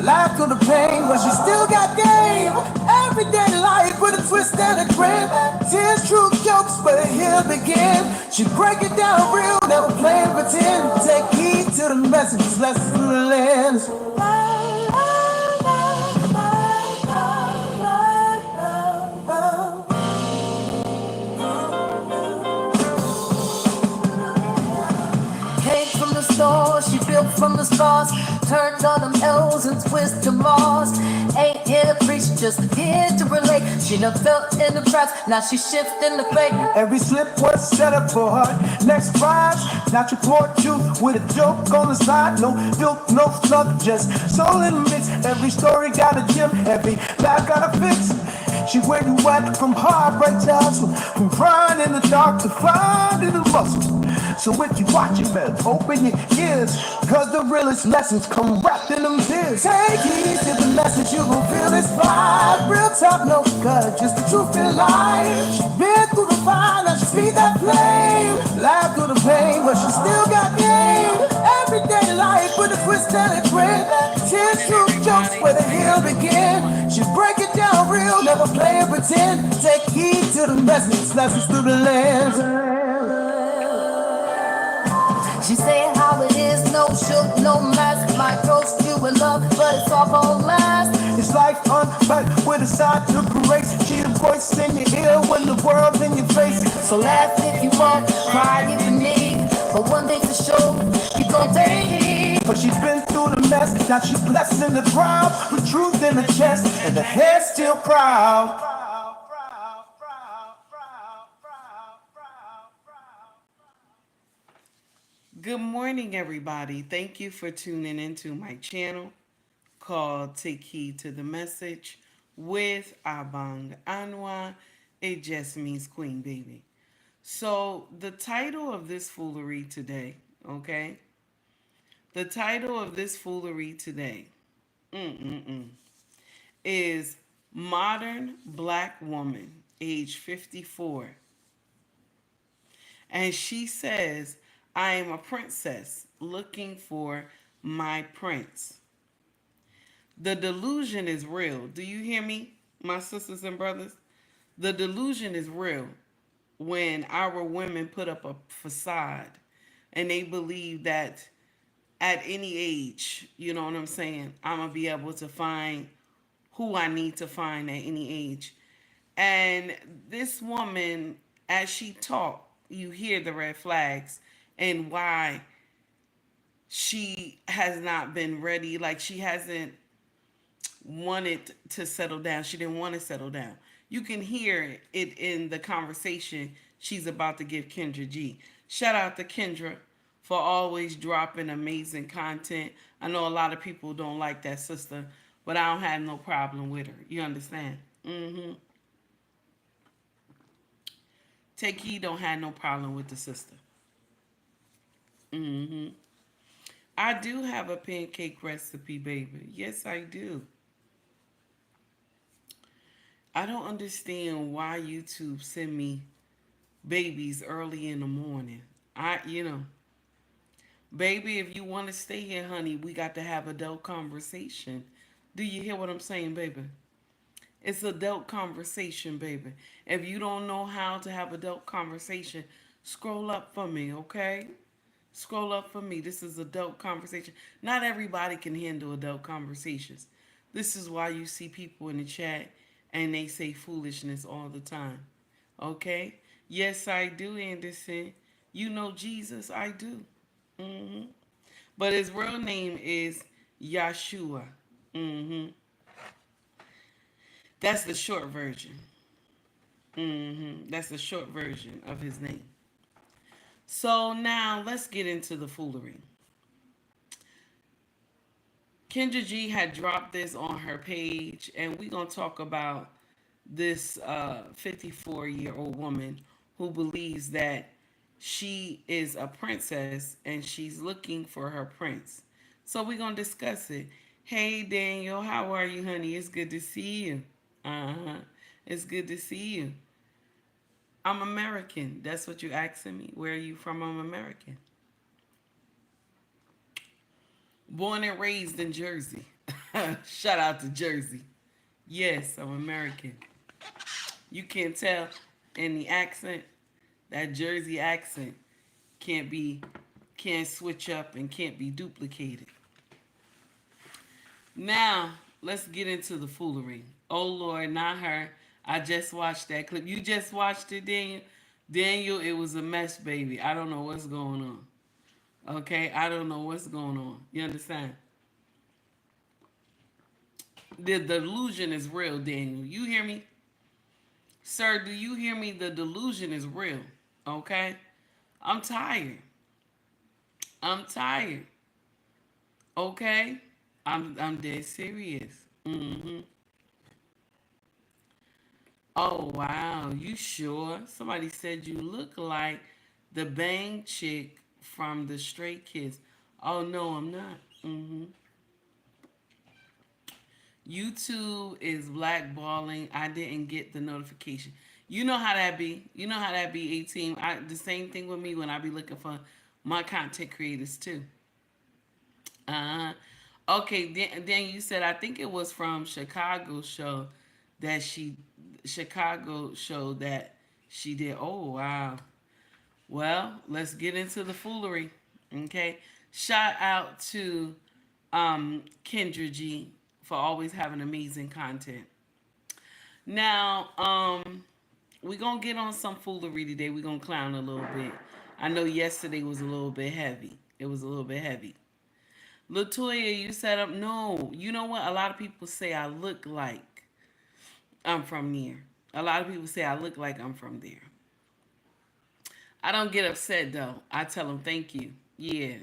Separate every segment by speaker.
Speaker 1: Life through the pain, but she still got game. Everyday life with a twist and a grin. Tears, true jokes, but here begin. She break it down real, never playing pretend. Take heed to the message, lessons through the lens. Came from the store, she built from the stars. Turned all them L's and twist to Mars. Ain't here to preach, just here to relate. She done felt in the traps, now she shifting the fate. Every slip was set up for her next prize. Not your poor truth with a joke on the side. No filth, no fluff, just soul in the mix. Every story got a gem, every laugh got a fix. She where you at from heartbreak to hustle. From crying in the dark to finding the muscle. So if you watch it, better open your ears, cause the realest lessons come wrapped in them tears. Take heed to the message, you gon' feel this vibe. Real talk, no cut, just the truth in life. She been through the fire, now she feed that flame. Laugh through the pain, but she still got game. Everyday life with a twist and a grin. Tears, truth, jokes, where the hill begin. She break it down real, never play and pretend. Take heed to the message, lessons through the lens. She say how it is, no shook, no mask. Might roast you with love, but it's all gon' last. It's life unpacked with a side to grace. She the voice in your ear when the world's in your face. So laugh if you want, cry if you need. But one thing for sure, you gon' take heed. But she's been through the mess, now she blessed in the crowd. With truth in the chest, and the head still proud.
Speaker 2: Good morning, everybody. Thank you for tuning into my channel called Take Heed to the Message with Abang Anwa. It just means Queen Baby. So, the title of this foolery today, okay? The title of this foolery today is Modern Black Woman, age 54. And she says, I am a princess looking for my prince. The delusion is real. Do you hear me, my sisters and brothers? The delusion is real when our women put up a facade and they believe that at any age, you know what I'm saying, I'm going to be able to find who I need to find at any age. And this woman, as she talked, you hear the red flags and why she has not been ready. Like she hasn't wanted to settle down. She didn't want to settle down. You can hear it in the conversation she's about to give Kendra G. Shout out to Kendra for always dropping amazing content. I know a lot of people don't like that sister, but I don't have no problem with her. You understand? Take heed, don't have no problem with the sister. I do have a pancake recipe, baby. Yes, I do. I don't understand why YouTube send me babies early in the morning. Baby, if you want to stay here, honey, we got to have adult conversation. Do you hear what I'm saying, baby? It's adult conversation, baby. If you don't know how to have adult conversation, scroll up for me, okay? Scroll up for me. This is adult conversation. Not everybody can handle adult conversations. This is why you see people in the chat and they say foolishness all the time. Okay? Yes, I do, Anderson. You know Jesus, I do. But his real name is Yeshua. That's the short version. That's the short version of his name. So now let's get into the foolery. Kendra G had dropped this on her page, and we're going to talk about this 54-year-old woman who believes that she is a princess and she's looking for her prince. So we're going to discuss it. Hey, Daniel, how are you, honey? It's good to see you. It's good to see you. I'm American. That's what you're asking me. Where are you from? I'm American. Born and raised in Jersey. Shout out to Jersey. Yes, I'm American. You can't tell in the accent. That Jersey accent can't be, can't switch up and can't be duplicated. Now, let's get into the foolery. Oh Lord, not her. I just watched that clip. You just watched it, Daniel? Daniel, it was a mess, baby. I don't know what's going on. Okay? I don't know what's going on. You understand? The delusion is real, Daniel. You hear me? Sir, do you hear me? The delusion is real. Okay? I'm tired. I'm tired. Okay? I'm dead serious. Oh wow, you sure? Somebody said you look like the bang chick from the Stray Kids. Oh no, I'm not. YouTube is blackballing. I didn't get the notification. You know how that be. You know how that be. 18. The same thing with me when I be looking for my content creators too. Uh, okay, then you said I think it was from Chicago show that Chicago show that she did. Oh wow. Well, let's get into the foolery. Okay. Shout out to Kendra G for always having amazing content. Now, we're gonna get on some foolery today. We're gonna clown a little bit. I know yesterday was a little bit heavy. It was a little bit heavy. Latoya, you set up. No, you know what? A lot of people say I look like I'm from there. A lot of people say I look like I'm from there. I don't get upset though. I tell them thank you. Yeah,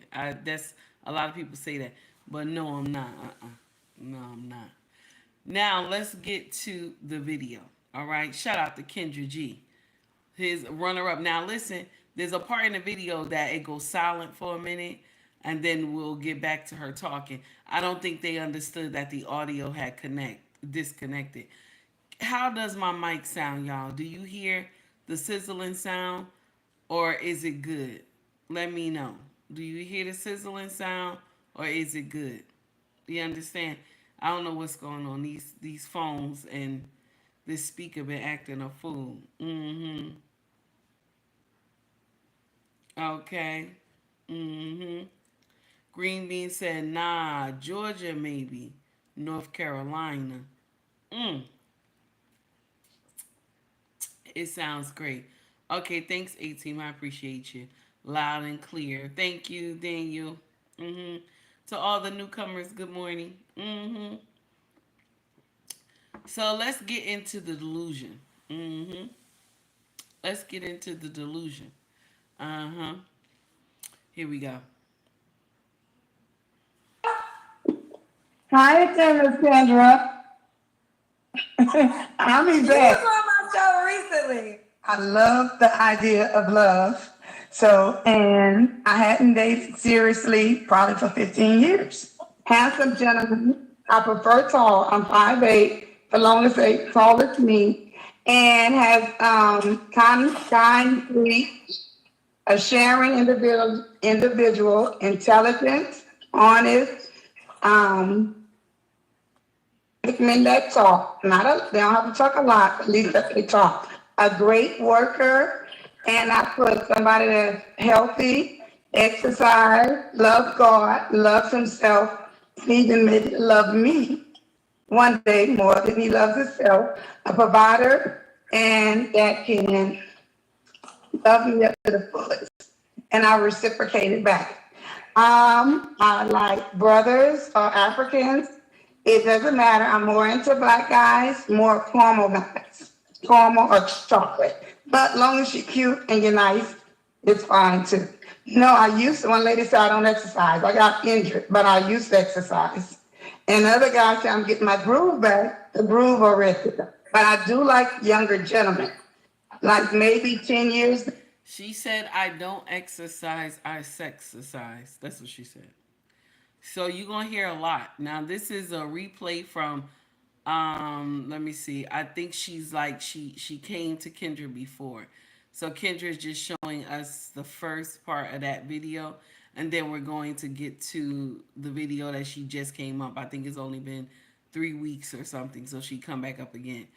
Speaker 2: that's a lot of people say that, but no, I'm not. No, I'm not. Now let's get to the video. All right. Shout out to Kendra G, his runner up. Now listen, there's a part in the video that it goes silent for a minute, and then we'll get back to her talking. I don't think they understood that the audio had disconnected. How does my mic sound, y'all? Do you hear the sizzling sound, or is it good? Let me know. Do you hear the sizzling sound, or is it good? You understand? I don't know what's going on. These phones and this speaker been acting a fool. Okay. Green Bean said, nah, Georgia maybe. North Carolina. Mm, it sounds great. Okay, thanks, A-Team. I appreciate you. Loud and clear. Thank you, Daniel. To all the newcomers, good morning. So let's get into the delusion. Let's get into the delusion. Uh-huh. Here we go.
Speaker 1: Hi, it's Miss Kendra. I'll be back. You was on my show recently. I love the idea of love. So, and I hadn't dated seriously probably for 15 years. Handsome gentleman. I prefer tall. I'm 5'8". The longest they taller to me. And has kind, sweet, a sharing individual, intelligent, honest, um, men that talk, they don't have to talk a lot, at least that they talk. A great worker, and I put somebody that's healthy, exercise, loves God, loves himself, even maybe love me one day more than he loves himself. A provider, and that can love me up to the fullest, and I reciprocate it back. I like brothers or Africans. It doesn't matter. I'm more into black guys, more caramel guys, caramel or chocolate. But long as you're cute and you're nice, it's fine too. No, one lady said I don't exercise. I got injured, but I used to exercise. And other guys say I'm getting my groove back, the groove already. But I do like younger gentlemen, like maybe 10 years.
Speaker 2: She said, I don't exercise, I sexercise. That's what she said. So you're gonna hear a lot. Now this is a replay from let me see. I think she's like she came to Kendra before. So Kendra is just showing us the first part of that video. and then we're going to get to the video that she just came up. I think it's only been 3 weeks or something, so she come back up again.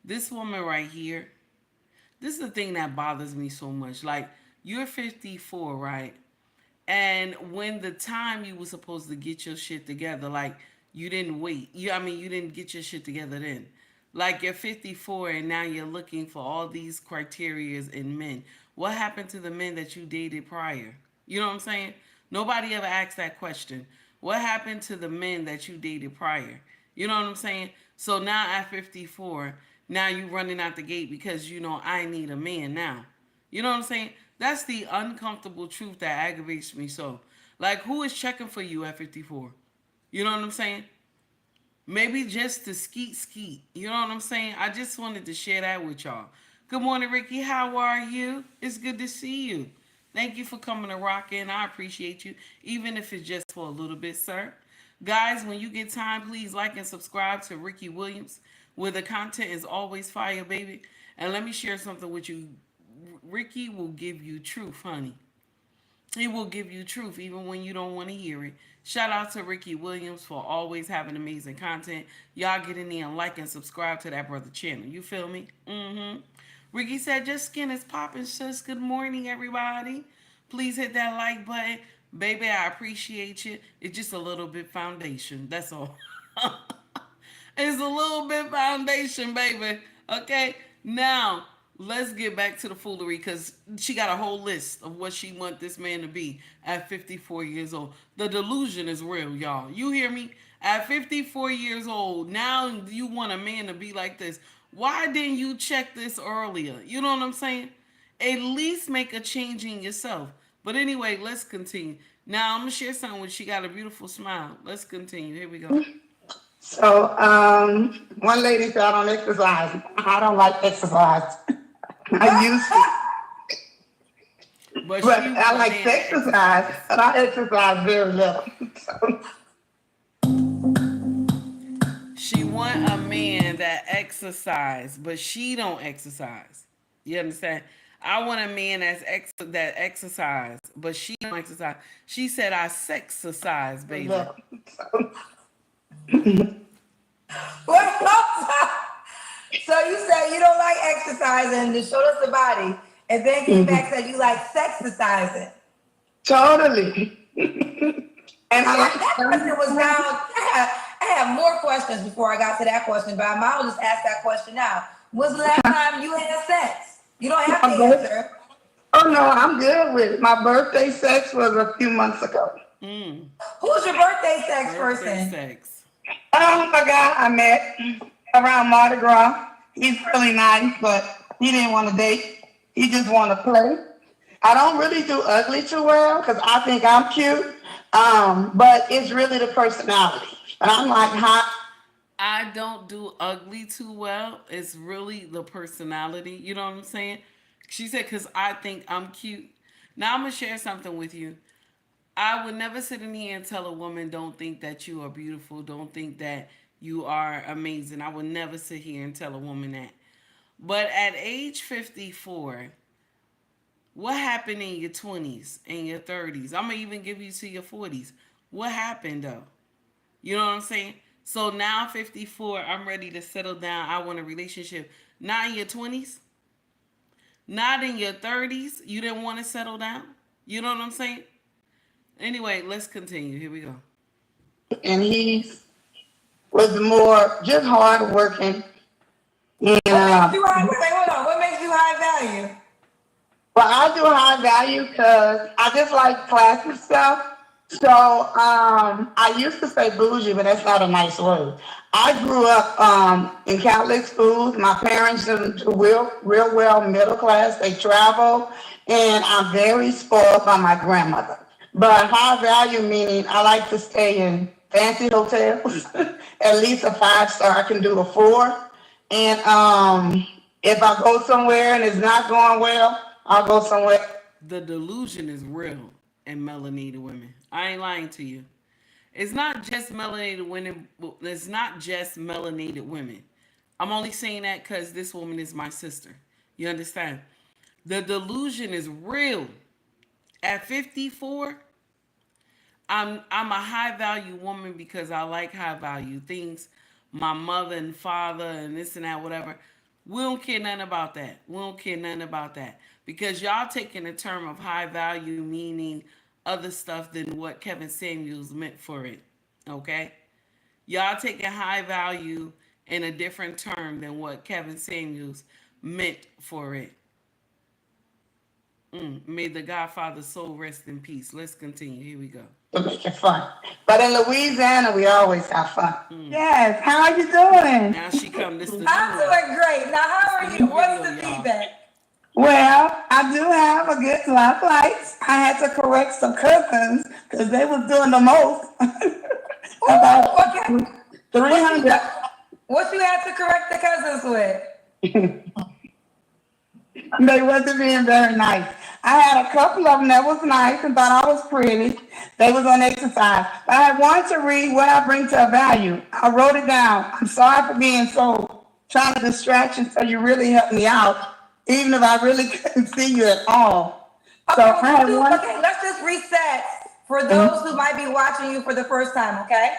Speaker 2: This woman right here, this is the thing that bothers me so much. Like, you're 54, right? And when the time you were supposed to get your shit together, like, you didn't wait. You didn't get your shit together then. Like, you're 54 and now you're looking for all these criterias in men. What happened to the men that you dated prior? You know what I'm saying? Nobody ever asked that question. What happened to the men that you dated prior? You know what I'm saying? So now at 54, now you running out the gate because you know I need a man now. You know what I'm saying? That's the uncomfortable truth that aggravates me so. Like, who is checking for you at 54? You know what I'm saying? Maybe just to skeet skeet. You know what I'm saying? I just wanted to share that with y'all. Good morning, Ricky. How are you? It's good to see you. Thank you for coming to rock in. I appreciate you, even if it's just for a little bit, sir. Guys, when you get time, please like and subscribe to Ricky Williams, where the content is always fire, baby. And let me share something with you. Ricky will give you truth, honey. He will give you truth even when you don't want to hear it. Shout out to Ricky Williams for always having amazing content. Y'all get in there and like and subscribe to that brother channel. You feel me? Mm-hmm. Ricky said, just skin is popping, sis. Good morning, everybody. Please hit that like button. Baby, I appreciate you. It's just a little bit foundation. That's all. It's a little bit foundation, baby. Okay? Now, let's get back to the foolery because she got a whole list of what she want this man to be at 54 years old. The delusion is real, y'all. You hear me? At 54 years old, now you want a man to be like this. Why didn't you check this earlier? You know what I'm saying? At least make a change in yourself. But anyway, let's continue. Now, I'm going to share something with you. She got a beautiful smile. Let's continue. Here we go.
Speaker 3: So, one lady said, I don't exercise. I don't like exercise. I used to,
Speaker 2: But
Speaker 3: but
Speaker 2: she
Speaker 3: I
Speaker 2: want a
Speaker 3: like
Speaker 2: man
Speaker 3: to
Speaker 2: to
Speaker 3: exercise,
Speaker 2: exercise.
Speaker 3: but I exercise very little. So,
Speaker 2: She want a man that exercise, but she don't exercise. You understand? I want a man that exercise, but she don't exercise. She said I sexercise,
Speaker 3: very
Speaker 2: baby.
Speaker 3: little. So,
Speaker 1: So you said you don't like exercising to show us the body, and then came back and said you like sexercising.
Speaker 3: totally. And I
Speaker 1: That,
Speaker 3: like
Speaker 1: that question was now. I have more questions before I got to that question, but I might as well just ask that question now. When's the last time you had sex? You don't have to
Speaker 3: my birth-
Speaker 1: answer.
Speaker 3: Oh no, I'm good with it. My birthday sex was a few months ago.
Speaker 2: Mm.
Speaker 1: Who's your birthday sex
Speaker 2: Birthday
Speaker 1: person?
Speaker 2: sex.
Speaker 3: A guy I met around Mardi Gras. He's really nice, but he didn't want to date. He just want to play. I don't really do ugly too well because I think I'm cute. But it's really the personality. And I'm like, hi.
Speaker 2: I don't do ugly too well. It's really the personality. You know what I'm saying? She said, because I think I'm cute. Now I'm going to share something with you. I would never sit in here and tell a woman, don't think that you are beautiful. Don't think that you are amazing. I would never sit here and tell a woman that. But at age 54, what happened in your 20s and your 30s? I'm going to even give you to your 40s. What happened though? You know what I'm saying? So now 54, I'm ready to settle down. I want a relationship. Not in your 20s, not in your 30s. You didn't want to settle down. You know what I'm saying? Anyway, let's continue. Here we go.
Speaker 3: And he was more just hard working. And,
Speaker 1: What makes you high? Wait, hold on. What makes you high value?
Speaker 3: well, I do high value because I just like classy stuff. So I used to say bougie, but that's not a nice word. I grew up in Catholic schools. My parents do real well, middle class. They travel, and I'm very spoiled by my grandmother. But high value meaning I like to stay in fancy hotels, at least a 5 star. I can do a 4. And if I go somewhere and it's not going well, I'll go somewhere.
Speaker 2: The delusion is real in melanated women. I ain't lying to you. It's not just melanated women. It's not just melanated women. I'm only saying that because this woman is my sister. You understand? The delusion is real. At 54, I'm a high value woman because I like high value things. My mother and father and this and that, whatever. We don't care nothing about that. We don't care nothing about that. Because y'all taking the term of high value meaning other stuff than what Kevin Samuels meant for it. Okay? Y'all taking high value in a different term than what Kevin Samuels meant for it. May the Godfather's soul rest in peace. Let's continue. Here we go.
Speaker 3: To make it fun. But in Louisiana, we always have fun. Yes. How are you doing?
Speaker 2: Now she come. This the new
Speaker 1: I'm
Speaker 2: one.
Speaker 1: doing great. Now, how are you? What's the feedback?
Speaker 3: Well, I do have a good lot of lights. I had to correct some cousins because they was doing the most. About
Speaker 1: Okay.
Speaker 3: 300.
Speaker 1: What you had to correct the cousins with?
Speaker 3: They wasn't being very nice. I had a couple of them that was nice and thought I was pretty. They was on exercise. But I wanted to read what I bring to a value. I wrote it down. I'm sorry for being so trying to distract you so you really helped me out, even if I really couldn't see you at all.
Speaker 1: Okay,
Speaker 3: So I had one.
Speaker 1: okay, let's just reset for those who might be watching you for the first time, okay?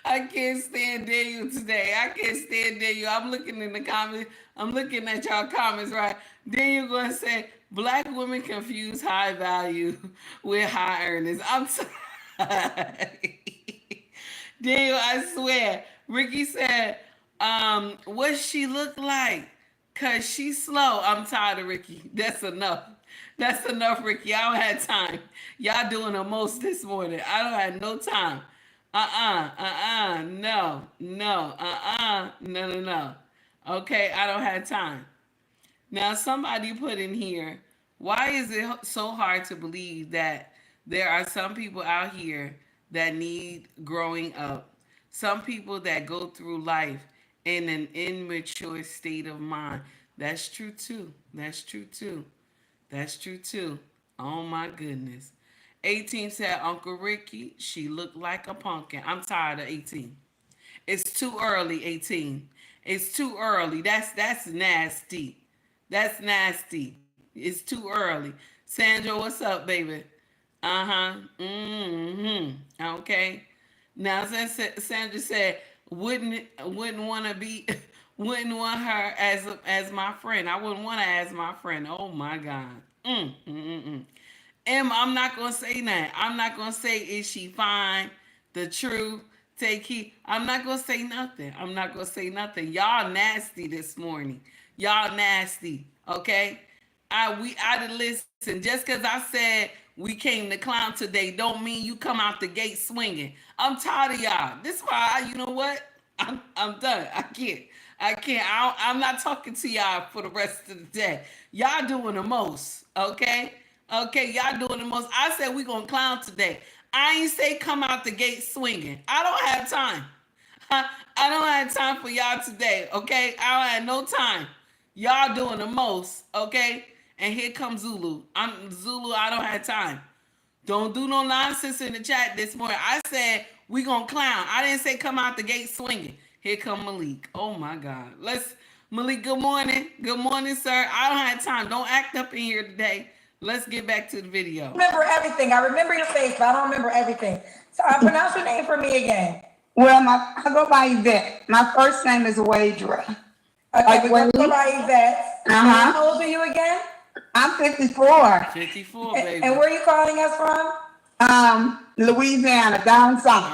Speaker 2: I can't stand Daniel today. I can't stand Daniel. I'm looking in the comments. I'm looking at y'all comments, right? Daniel gonna say black women confuse high value with high earners. I'm sorry. Daniel, I swear. Ricky said, what she look like? Cause she's slow. I'm tired of Ricky. That's enough. That's enough, Ricky. I don't have time. Y'all doing the most this morning. I don't have no time. No. Okay, I don't have time. Now, somebody put in here, why is it so hard to believe that there are some people out here that need growing up? Some people that go through life in an immature state of mind. That's true too. That's true too. That's true too. Oh my goodness. 18 said, Uncle Ricky, she looked like a pumpkin. I'm tired of 18. It's too early, 18. It's too early. That's nasty. That's nasty. It's too early. Sandra, what's up, baby? Uh-huh. Okay. Now Sandra said, wouldn't want to be wouldn't want her as my friend. I wouldn't want her as my friend. Oh my God. I'm not gonna say that. I'm not gonna say is she fine, the truth, take heed. I'm not gonna say nothing. I'm not gonna say nothing. Y'all nasty this morning. Y'all nasty. Okay. I did listen. Just because I said we came to clown today, don't mean you come out the gate swinging. I'm tired of y'all. This why you know what? I'm done. I can't. I'm not talking to y'all for the rest of the day. Y'all doing the most. Okay. Okay, y'all doing the most. I said we gonna clown today. I ain't say come out the gate swinging. I don't have time. I don't have time for y'all today. Okay, I don't have no time. Y'all doing the most. Okay, and here comes Zulu. I'm Zulu. I don't have time. Don't do no nonsense in the chat this morning. I said we gonna clown. I didn't say come out the gate swinging. Here come Malik. Oh my God. Let's Malik. Good morning. Good morning, sir. I don't have time. Don't act up in here today. Let's get back to the video.
Speaker 1: I remember everything. I remember your face, but I don't remember everything. So pronounce your name for me again.
Speaker 3: Well, I go by Yvette. My first name is Wadra.
Speaker 1: Okay, like we go by Yvette. How old are you again?
Speaker 3: I'm 54.
Speaker 2: 54, baby.
Speaker 1: And where are you calling us from?
Speaker 3: Louisiana, down south.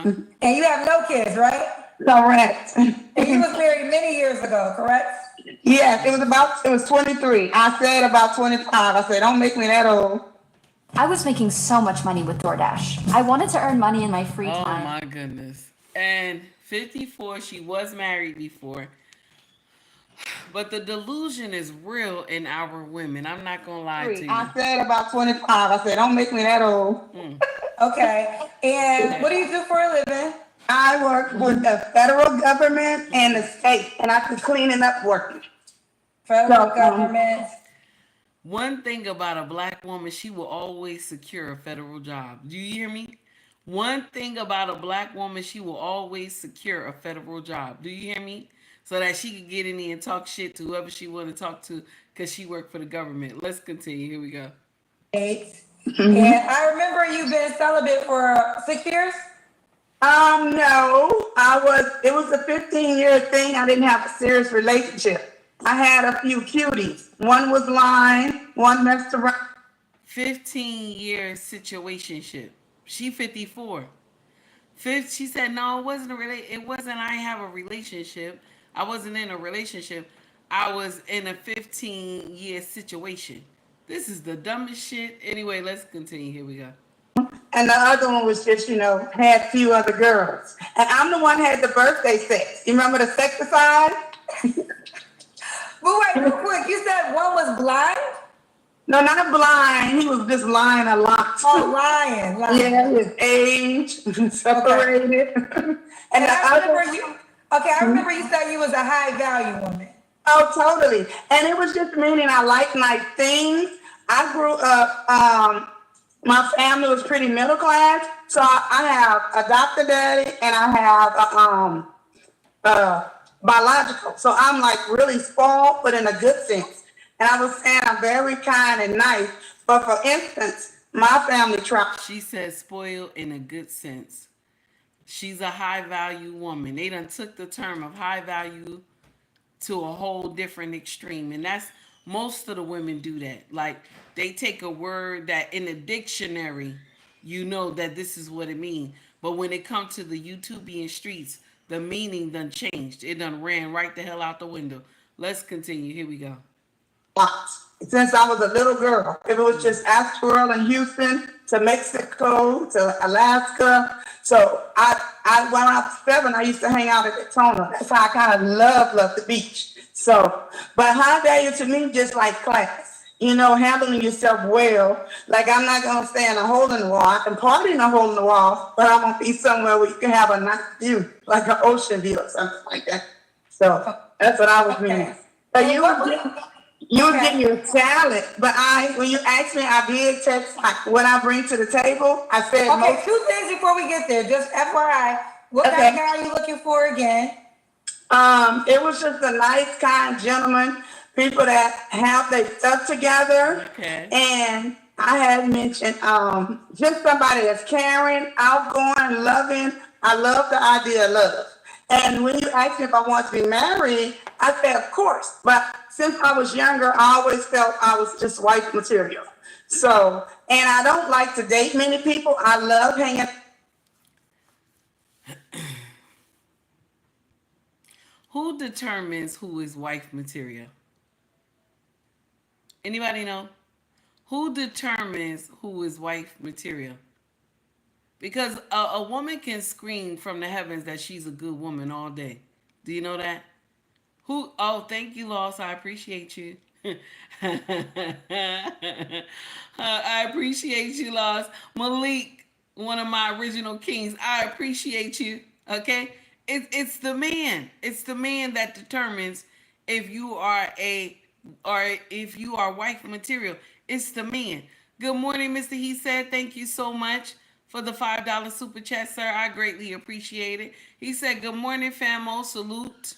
Speaker 1: And you have no kids, right?
Speaker 3: Correct.
Speaker 1: And you was married many years ago, correct?
Speaker 3: Yes, it was 23. I said about 25. I said, don't make me that old.
Speaker 4: I was making so much money with DoorDash. I wanted to earn money in my free time.
Speaker 2: Oh my goodness. And 54, she was married before. But the delusion is real in our women. I'm not going to lie to you.
Speaker 3: I said about 25. I said, don't make me that old.
Speaker 1: Okay. And what do you do for a living?
Speaker 3: I work with the federal government and the state, and I could cleaning up working.
Speaker 1: Federal government.
Speaker 2: One thing about a black woman, she will always secure a federal job. Do you hear me? One thing about a black woman, she will always secure a federal job. Do you hear me? So that she can get in there and talk shit to whoever she want to talk to because she worked for the government. Let's continue. Here we go.
Speaker 1: And I remember you've been celibate for 6 years.
Speaker 3: No, it was a 15-year thing. I didn't have a serious relationship. I had a few cuties. One was lying, one messed around.
Speaker 2: 15-year situationship. She 54. She said, no, it wasn't it wasn't I have a relationship. I wasn't in a relationship. I was in a 15-year situation. This is the dumbest shit. Anyway, let's continue. Here we go.
Speaker 3: And the other one was just, had a few other girls. And I'm the one who had the birthday sex. You remember the sexicide?
Speaker 1: But wait, real quick, you said one was blind?
Speaker 3: No, not blind. He was just lying a lot.
Speaker 1: Oh, lying.
Speaker 3: Yeah, his age, separated.
Speaker 1: And I remember you said you was a high value woman.
Speaker 3: Oh, totally. And it was just meaning I like nice things. I grew up, my family was pretty middle class. So I have adopted daddy and I have biological. So I'm like really spoiled, but in a good sense. And I was saying I'm very kind and nice. But for instance, my family tried.
Speaker 2: She says spoiled in a good sense. She's a high value woman. They done took the term of high value to a whole different extreme. And that's most of the women do that. Like they take a word that in a dictionary, you know that this is what it means. But when it comes to the YouTubian streets, the meaning done changed. It done ran right the hell out the window. Let's continue. Here we go.
Speaker 3: Since I was a little girl, if it was just Astral and Houston to Mexico to Alaska. So I when I was 7, I used to hang out at Daytona. That's how I kind of love the beach. So, but high value to me, just like class, handling yourself well. Like I'm not gonna stay in a hole in the wall. I can party in a hole in the wall, but I'm gonna be somewhere where you can have a nice view, like an ocean view or something like that. So that's what I was meaning. But you were getting your talent, but when you asked me, I did text like what I bring to the table. I said,
Speaker 1: okay, 2 things before we get there. Just FYI, what kind of guy are you looking for again?
Speaker 3: It was just a nice, kind gentleman, people that have their stuff together.
Speaker 2: Okay.
Speaker 3: And I had mentioned just somebody that's caring, outgoing, loving. I love the idea of love. And when you asked me if I want to be married, I said, of course. But since I was younger, I always felt I was just wife material. So, and I don't like to date many people. I love hanging.
Speaker 2: Who determines who is wife material? Anybody know? Who determines who is wife material? Because a woman can scream from the heavens that she's a good woman all day. Do you know that? Who? Oh, thank you, Loss. I appreciate you. I appreciate you, Loss. Malik, one of my original kings. I appreciate you. Okay? It's the man. It's the man that determines if you are if you are wife material. It's the man. Good morning, Mr. He said. Thank you so much for the $5 super chat, sir. I greatly appreciate it. He said, good morning, famo. Salute.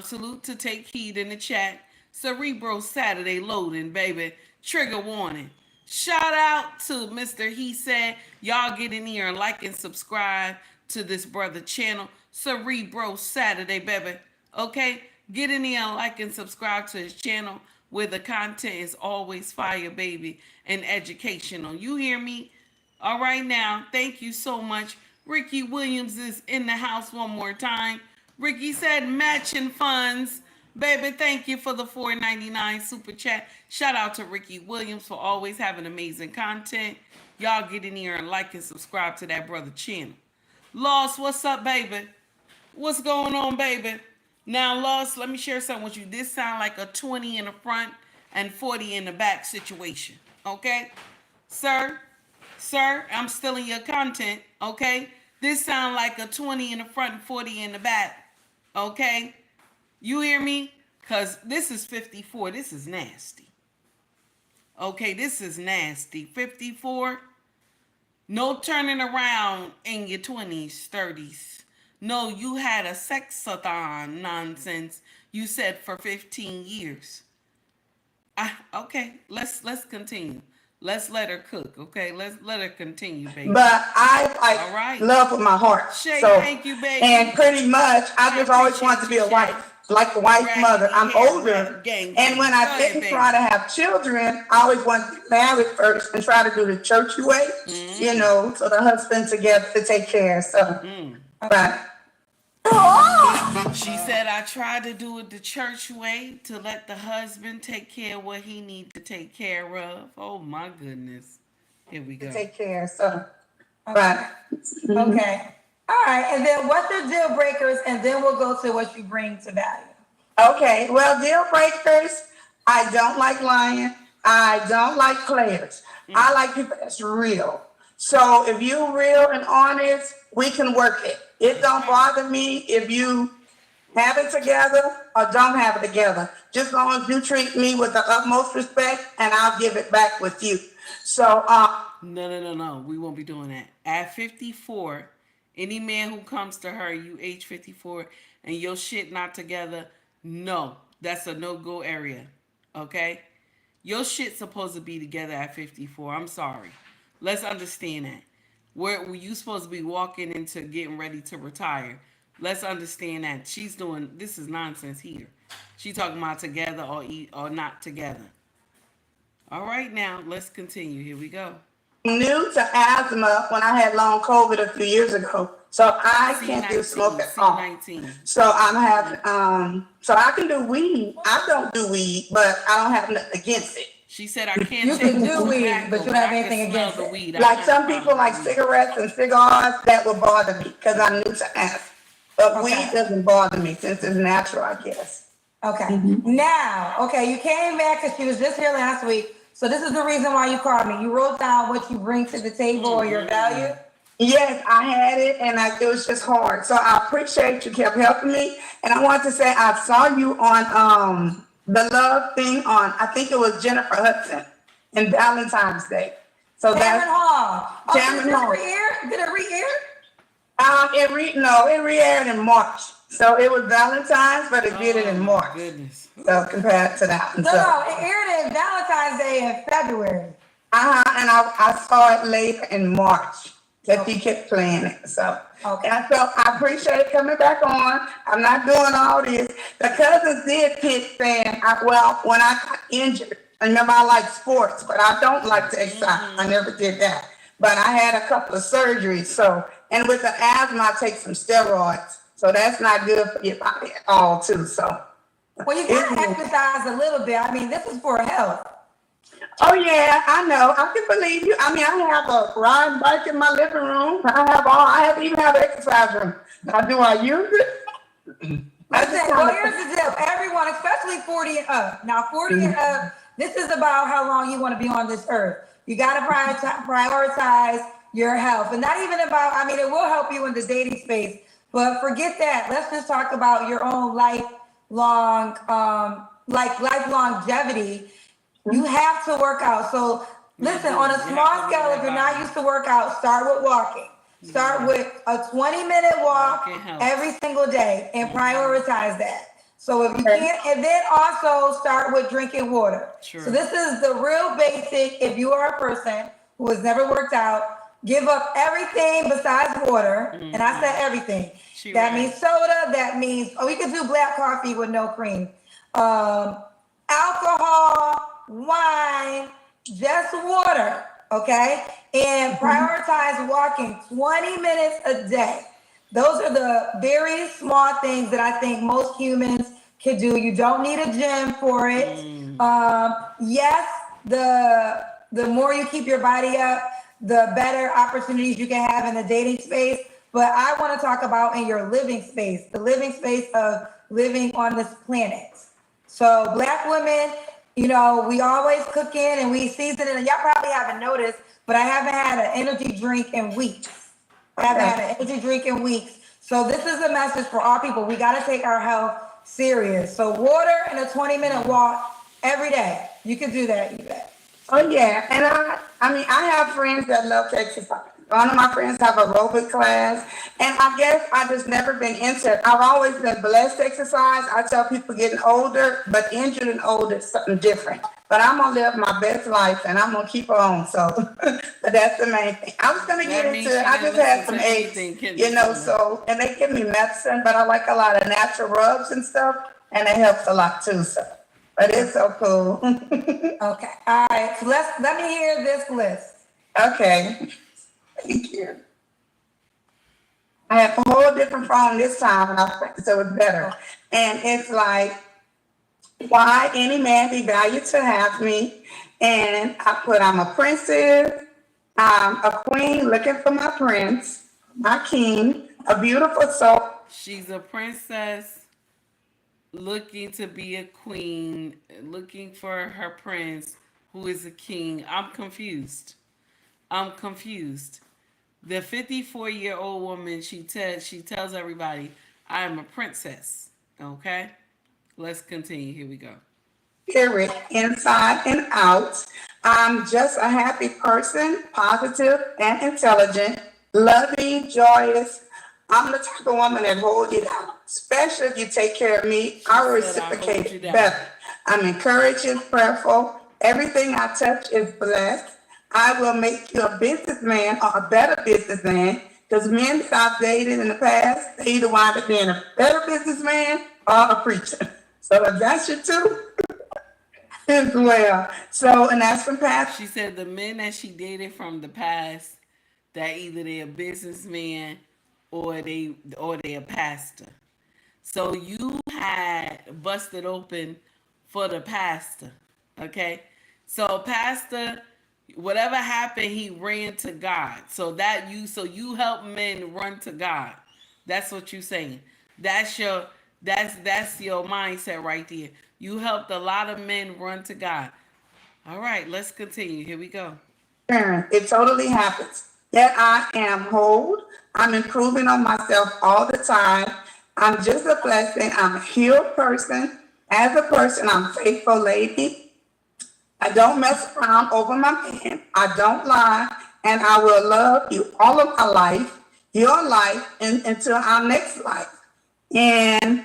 Speaker 2: Salute to take heed in the chat. Cerebro Saturday loading, baby. Trigger warning. Shout out to Mr. He said. Y'all get in here and like and subscribe to this brother channel. Cerebro Saturday, baby. Okay? Get in here and like and subscribe to his channel where the content is always fire, baby, and educational. You hear me? All right now. Thank you so much. Ricky Williams is in the house one more time. Ricky said matching funds. Baby, thank you for the $4.99 super chat. Shout out to Ricky Williams for always having amazing content. Y'all get in here and like and subscribe to that brother channel. Loss, what's up, baby? What's going on, baby? Now, Loss, let me share something with you. This sound like a 20 in the front and 40 in the back situation. Okay? Sir, I'm stealing your content. Okay? This sound like a 20 in the front and 40 in the back. Okay? You hear me? Because this is 54. This is nasty. Okay, this is nasty. 54. No turning around in your 20s, 30s. No, you had a sexathon nonsense. You said for 15 years. Okay, let's continue. Let's let her cook, okay? Let's let her continue, baby.
Speaker 3: But I
Speaker 2: All
Speaker 3: like
Speaker 2: right.
Speaker 3: love with my heart.
Speaker 2: Shay,
Speaker 3: So,
Speaker 2: thank you,
Speaker 3: and
Speaker 2: baby.
Speaker 3: pretty much, I
Speaker 2: I
Speaker 3: just always wanted
Speaker 2: appreciate
Speaker 3: to
Speaker 2: you,
Speaker 3: be a
Speaker 2: Shay.
Speaker 3: wife, like a wife mother.
Speaker 2: Raggedy
Speaker 3: I'm
Speaker 2: hair,
Speaker 3: older,
Speaker 2: gang
Speaker 3: and
Speaker 2: gang.
Speaker 3: when I
Speaker 2: Go ahead,
Speaker 3: didn't
Speaker 2: baby.
Speaker 3: try to have children, I always wanted to be married first and try to do the church way,
Speaker 2: Mm,
Speaker 3: so the husband together to take care. So,
Speaker 2: mm.
Speaker 3: but
Speaker 2: She said, I tried to do it the church way to let the husband take care of what he need to take care of. Oh my goodness. Here we
Speaker 3: to
Speaker 2: go.
Speaker 3: take care. So,
Speaker 1: Okay.
Speaker 3: but
Speaker 1: Okay. All right. And then what's your deal breakers? And then we'll go to what you bring to value.
Speaker 3: okay, well, deal breakers. I don't like lying. I don't like players. I like people that's real. So if you're real and honest, we can work it. It don't bother me if you have it together or don't have it together. Just as long as you treat me with the utmost respect, and I'll give it back with you. So,
Speaker 2: No, no, no, no. We won't be doing that. At 54, any man who comes to her, you age 54, and your shit not together, no. That's a no-go area. Okay? Your shit's supposed to be together at 54. I'm sorry. Let's understand that. Where were you supposed to be walking into getting ready to retire? Let's understand that. She's doing this is nonsense here. She talking about together or eat or not together. All right now, let's continue. Here we go.
Speaker 3: new to asthma when I had long COVID a few years ago. So I can't do smoke
Speaker 2: C19,
Speaker 3: at all.
Speaker 2: C19.
Speaker 3: So I'm having, so I can do weed. I don't do weed, but I don't have nothing against it.
Speaker 2: She said I can't
Speaker 1: You
Speaker 2: take
Speaker 1: can do weed,
Speaker 2: tobacco,
Speaker 1: but you don't have
Speaker 2: I can
Speaker 1: anything
Speaker 2: smell
Speaker 1: against
Speaker 2: the
Speaker 1: it.
Speaker 2: weed. I
Speaker 3: Like
Speaker 2: have
Speaker 3: some
Speaker 2: a
Speaker 3: people
Speaker 2: problem
Speaker 3: like
Speaker 2: with weed.
Speaker 3: cigarettes and cigars, that would bother me because I'm new to asthma. But weed
Speaker 1: Okay.
Speaker 3: doesn't bother me since it's natural, I guess.
Speaker 1: Okay. Now, okay, you came back because she was just here last week. So this is the reason why you called me. You wrote down what you bring to the table or your value.
Speaker 3: Yes, I had it, and it was just hard. So I appreciate you kept helping me. And I want to say I saw you on the love thing on, I think it was Jennifer Hudson and Valentine's Day. So
Speaker 1: Cameron
Speaker 3: that's
Speaker 1: Hall. Oh, did
Speaker 3: Cameron
Speaker 1: this
Speaker 3: Hall.
Speaker 1: re-air? Did it re-air?
Speaker 3: It re-aired in March. So it was Valentine's, but it did it
Speaker 2: Oh
Speaker 3: in
Speaker 2: my
Speaker 3: March.
Speaker 2: goodness.
Speaker 3: So compared to that one.
Speaker 1: No,
Speaker 3: So
Speaker 1: no, it aired in Valentine's Day in February.
Speaker 3: and I saw it later in March that
Speaker 1: Okay.
Speaker 3: he kept playing it. So,
Speaker 1: Okay.
Speaker 3: and so I appreciate coming back on. I'm not doing all this. The cousins did pick saying, when I got injured, remember I like sports, but I don't like to exercise. I never did that. But I had a couple of surgeries. So, and with the asthma, I take some steroids. So that's not good for your body at all, too. So,
Speaker 1: Well, you gotta exercise a little bit. I mean, this is for health.
Speaker 3: oh yeah, I know. I can believe you. I mean, I have a riding bike in my living room. Even have an exercise room. Now, do I use it? I
Speaker 1: Listen,
Speaker 3: just
Speaker 1: well,
Speaker 3: kind
Speaker 1: here's the deal. Everyone, especially 40 and up. Now, 40 and up, this is about how long you want to be on this earth. You got to prioritize your health. And not even about, I mean, it will help you in the dating space, but forget that. Let's just talk about your own lifelong, life longevity. You have to work out. So listen, on a small scale, if you're not used to work out, start with walking. Start with a 20-minute walk every single day and prioritize that. So if you can't, and then also start with drinking water.
Speaker 2: Sure.
Speaker 1: So this is the real basic. If you are a person who has never worked out, give up everything besides water. And I said everything. That means soda. That means, we could do black coffee with no cream. Alcohol, wine, just water, okay? And prioritize walking 20 minutes a day. Those are the very small things that I think most humans can do. You don't need a gym for it. Yes, the more you keep your body up, the better opportunities you can have in the dating space. But I want to talk about in your living space, the living space of living on this planet. So black women, we always cooking and we season it, and y'all probably haven't noticed, but I haven't had an energy drink in weeks. I haven't had an energy drink in weeks. So this is a message for all people. We got to take our health serious. So water and a 20-minute walk every day. You can do that, you bet.
Speaker 3: Oh yeah, and I mean, I have friends that love to exercise. One of my friends have aerobic class, and I guess I just never been into it. I've always been blessed to exercise. I tell people getting older, but injured and old is something different. but I'm gonna live my best life and I'm gonna keep on. So, but that's the main thing. I was gonna get
Speaker 2: That
Speaker 3: into
Speaker 2: means
Speaker 3: it.
Speaker 2: she
Speaker 3: I
Speaker 2: didn't
Speaker 3: just had
Speaker 2: listen
Speaker 3: some
Speaker 2: to
Speaker 3: aches,
Speaker 2: anything Kendra's saying.
Speaker 3: so, and they give me medicine, but I like a lot of natural rubs and stuff, and it helps a lot too, so. But it's so cool.
Speaker 1: Okay, all right, so let me hear this list.
Speaker 3: Okay, thank you. I have a whole different phone this time, and I think so it's better. And it's like, why any man be valued to have me? And I put, I'm a princess, I'm a queen looking for my prince, my king, a beautiful soul.
Speaker 2: She's a princess looking to be a queen, looking for her prince who is a king. I'm confused. I'm confused. The 54-year-old woman, she tells everybody, I am a princess. Okay? Let's continue. Here we go.
Speaker 3: Spirit, inside and out. I'm just a happy person, positive and intelligent, loving, joyous. I'm the type of woman that holds you down, especially if you take care of me. I
Speaker 2: She said, I hold you
Speaker 3: reciprocate
Speaker 2: down.
Speaker 3: better. I'm encouraging, prayerful. Everything I touch is blessed. I will make you a businessman or a better businessman because men that I've dated in the past, they either wind up being a better businessman or a preacher. So if that's your two, as well. So, and that's from past.
Speaker 2: She said the men that she dated from the past, that either they're a businessman or they a pastor. So you had busted open for the pastor. Okay? So pastor, whatever happened, he ran to God. So you help men run to God. That's what you're saying. That's your mindset right there. You helped a lot of men run to God. All right, let's continue. Here we go.
Speaker 3: It totally happens. Yet I am whole. I'm improving on myself all the time. I'm just a blessing. I'm a healed person. As a person, I'm a faithful lady. I don't mess around over my man. I don't lie. And I will love you all of my life, your life, and until our next life. And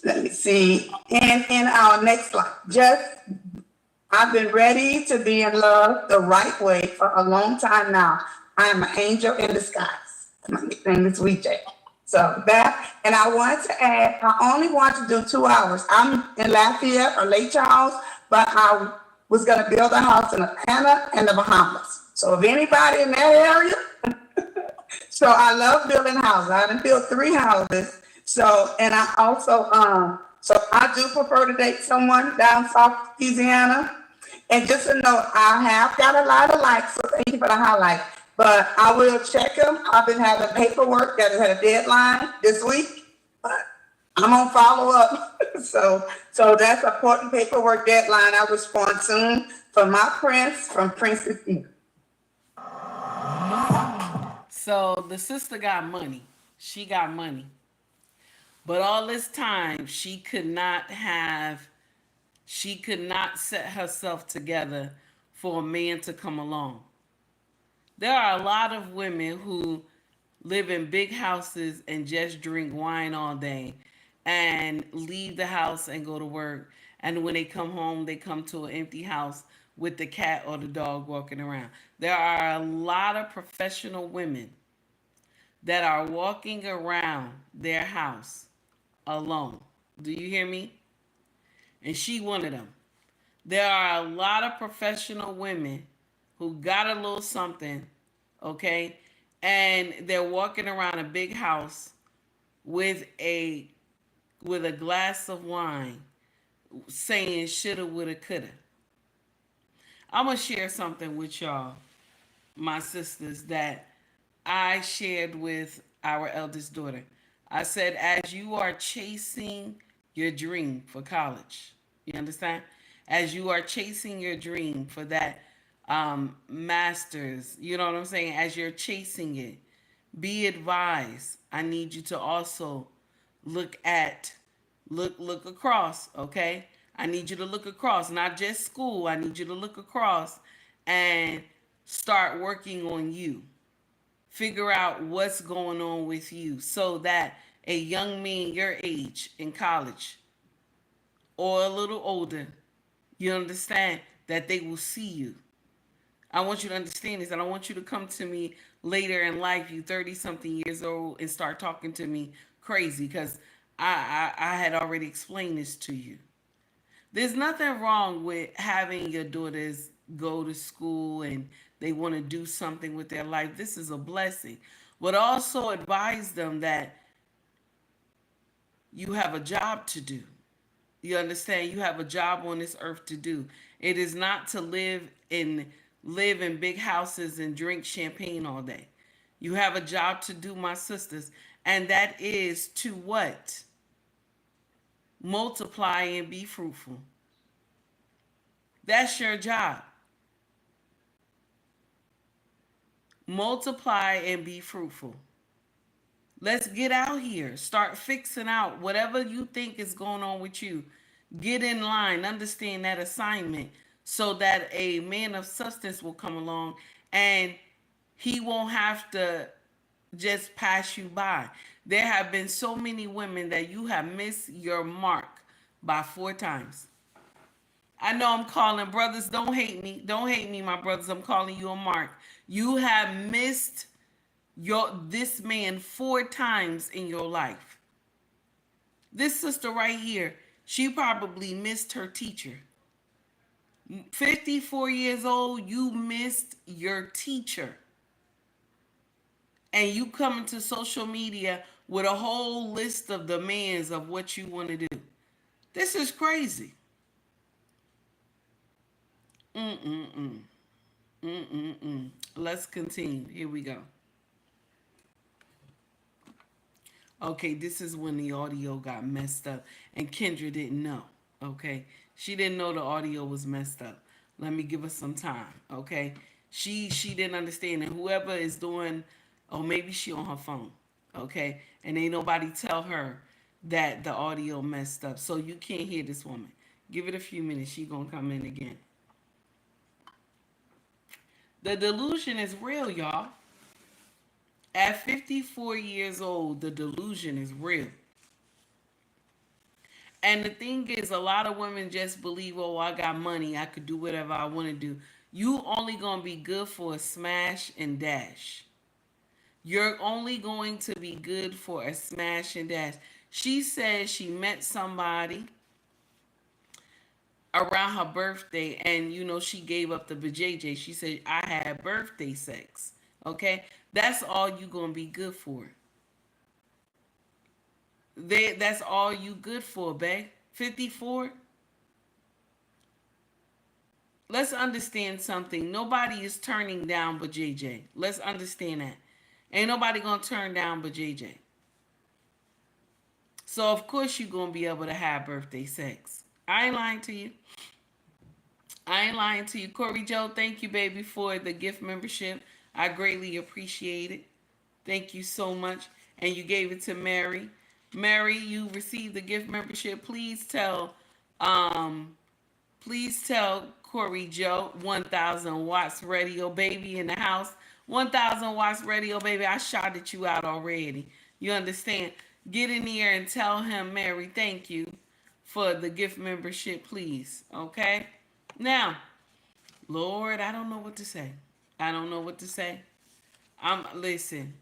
Speaker 3: let me see. And in our next life. I've been ready to be in love the right way for a long time now. I am an angel in disguise. My nickname is Sweet J. So that, and I wanted to add, I only want to do 2 hours. I'm in Lafayette or Lake Charles, but I was going to build a house in Atlanta and the Bahamas. So if anybody in that area, so I love building houses. I done built 3 houses. So, and I also, so I do prefer to date someone down South Louisiana. And just to know, I have got a lot of likes, so thank you for the highlight. But I will check them. I've been having paperwork that has had a deadline this week, but I'm gonna follow up. So that's important paperwork deadline. I respond soon for my prince from Princess E.
Speaker 2: So the sister got money. She got money. But all this time she could not set herself together for a man to come along. There are a lot of women who live in big houses and just drink wine all day and leave the house and go to work. And when they come home, they come to an empty house with the cat or the dog walking around. There are a lot of professional women that are walking around their house alone. Do you hear me? And she one of them. There are a lot of professional women who got a little something, okay, and they're walking around a big house with a glass of wine, saying shoulda, woulda, coulda. I'm gonna share something with y'all, my sisters, that I shared with our eldest daughter. I said, as you are chasing your dream for college, you understand? As you are chasing your dream for that master's, you know what I'm saying? As you're chasing it, be advised. I need you to also look at look across, okay? I need you to look across, not just school. I need you to look across and start working on you. Figure out what's going on with you so that a young man your age in college or a little older, You understand that they will see you. I want you to understand this. I don't want you to come to me later in life, you 30 something years old, and start talking to me crazy because I had already explained this to you. There's nothing wrong with having your daughters go to school and they want to do something with their life. This is a blessing. But also advise them that you have a job to do. You understand? You have a job on this earth to do. It is not to live in big houses and drink champagne all day. You have a job to do, my sisters, and that is to what? Multiply and be fruitful. That's your job. Multiply and be fruitful. Let's get out here. Start fixing out whatever you think is going on with you. Get in line. Understand that assignment so that a man of substance will come along and he won't have to just pass you by. There have been so many women that you have missed your mark by 4 times. I know I'm calling brothers. Don't hate me. Don't hate me, my brothers. I'm calling you a mark. You have missed this man 4 times in your life. This sister right here, she probably missed her teacher. 54 years old, you missed your teacher. And you come into social media with a whole list of demands of what you want to do. This is crazy. Mm-mm-mm. Mm-mm-mm. Let's continue. Here we go. Okay, this is when the audio got messed up, and Kendra didn't know. Okay, she didn't know the audio was messed up. Let me give her some time. Okay, she didn't understand, and whoever is doing, or maybe she on her phone. Okay, and ain't nobody tell her that the audio messed up, so you can't hear this woman. Give it a few minutes. She gonna come in again. The delusion is real, y'all. At 54 years old, the delusion is real. And the thing is, a lot of women just believe, oh, I got money, I could do whatever I want to do. You only gonna be good for a smash and dash. You're only going to be good for a smash and dash. She said she met somebody around her birthday, and she gave up the vajayjay. She said, I had birthday sex. Okay, that's all you gonna be good for. That's all you good for, babe. 54. Let's understand something. Nobody is turning down but JJ. Let's understand that. Ain't nobody gonna turn down but JJ. So of course you're gonna be able to have birthday sex. I ain't lying to you. I ain't lying to you. Corey Joe, thank you, baby, for the gift membership. I greatly appreciate it. Thank you so much. And you gave it to Mary. Mary, you received the gift membership. Please tell Corey Joe, 1000 watts radio baby in the house. 1000 watts radio baby, I shouted you out already. You understand? Get in here and tell him, Mary, thank you for the gift membership, please. Okay? Now, Lord, I don't know what to say. I don't know what to say. Listen.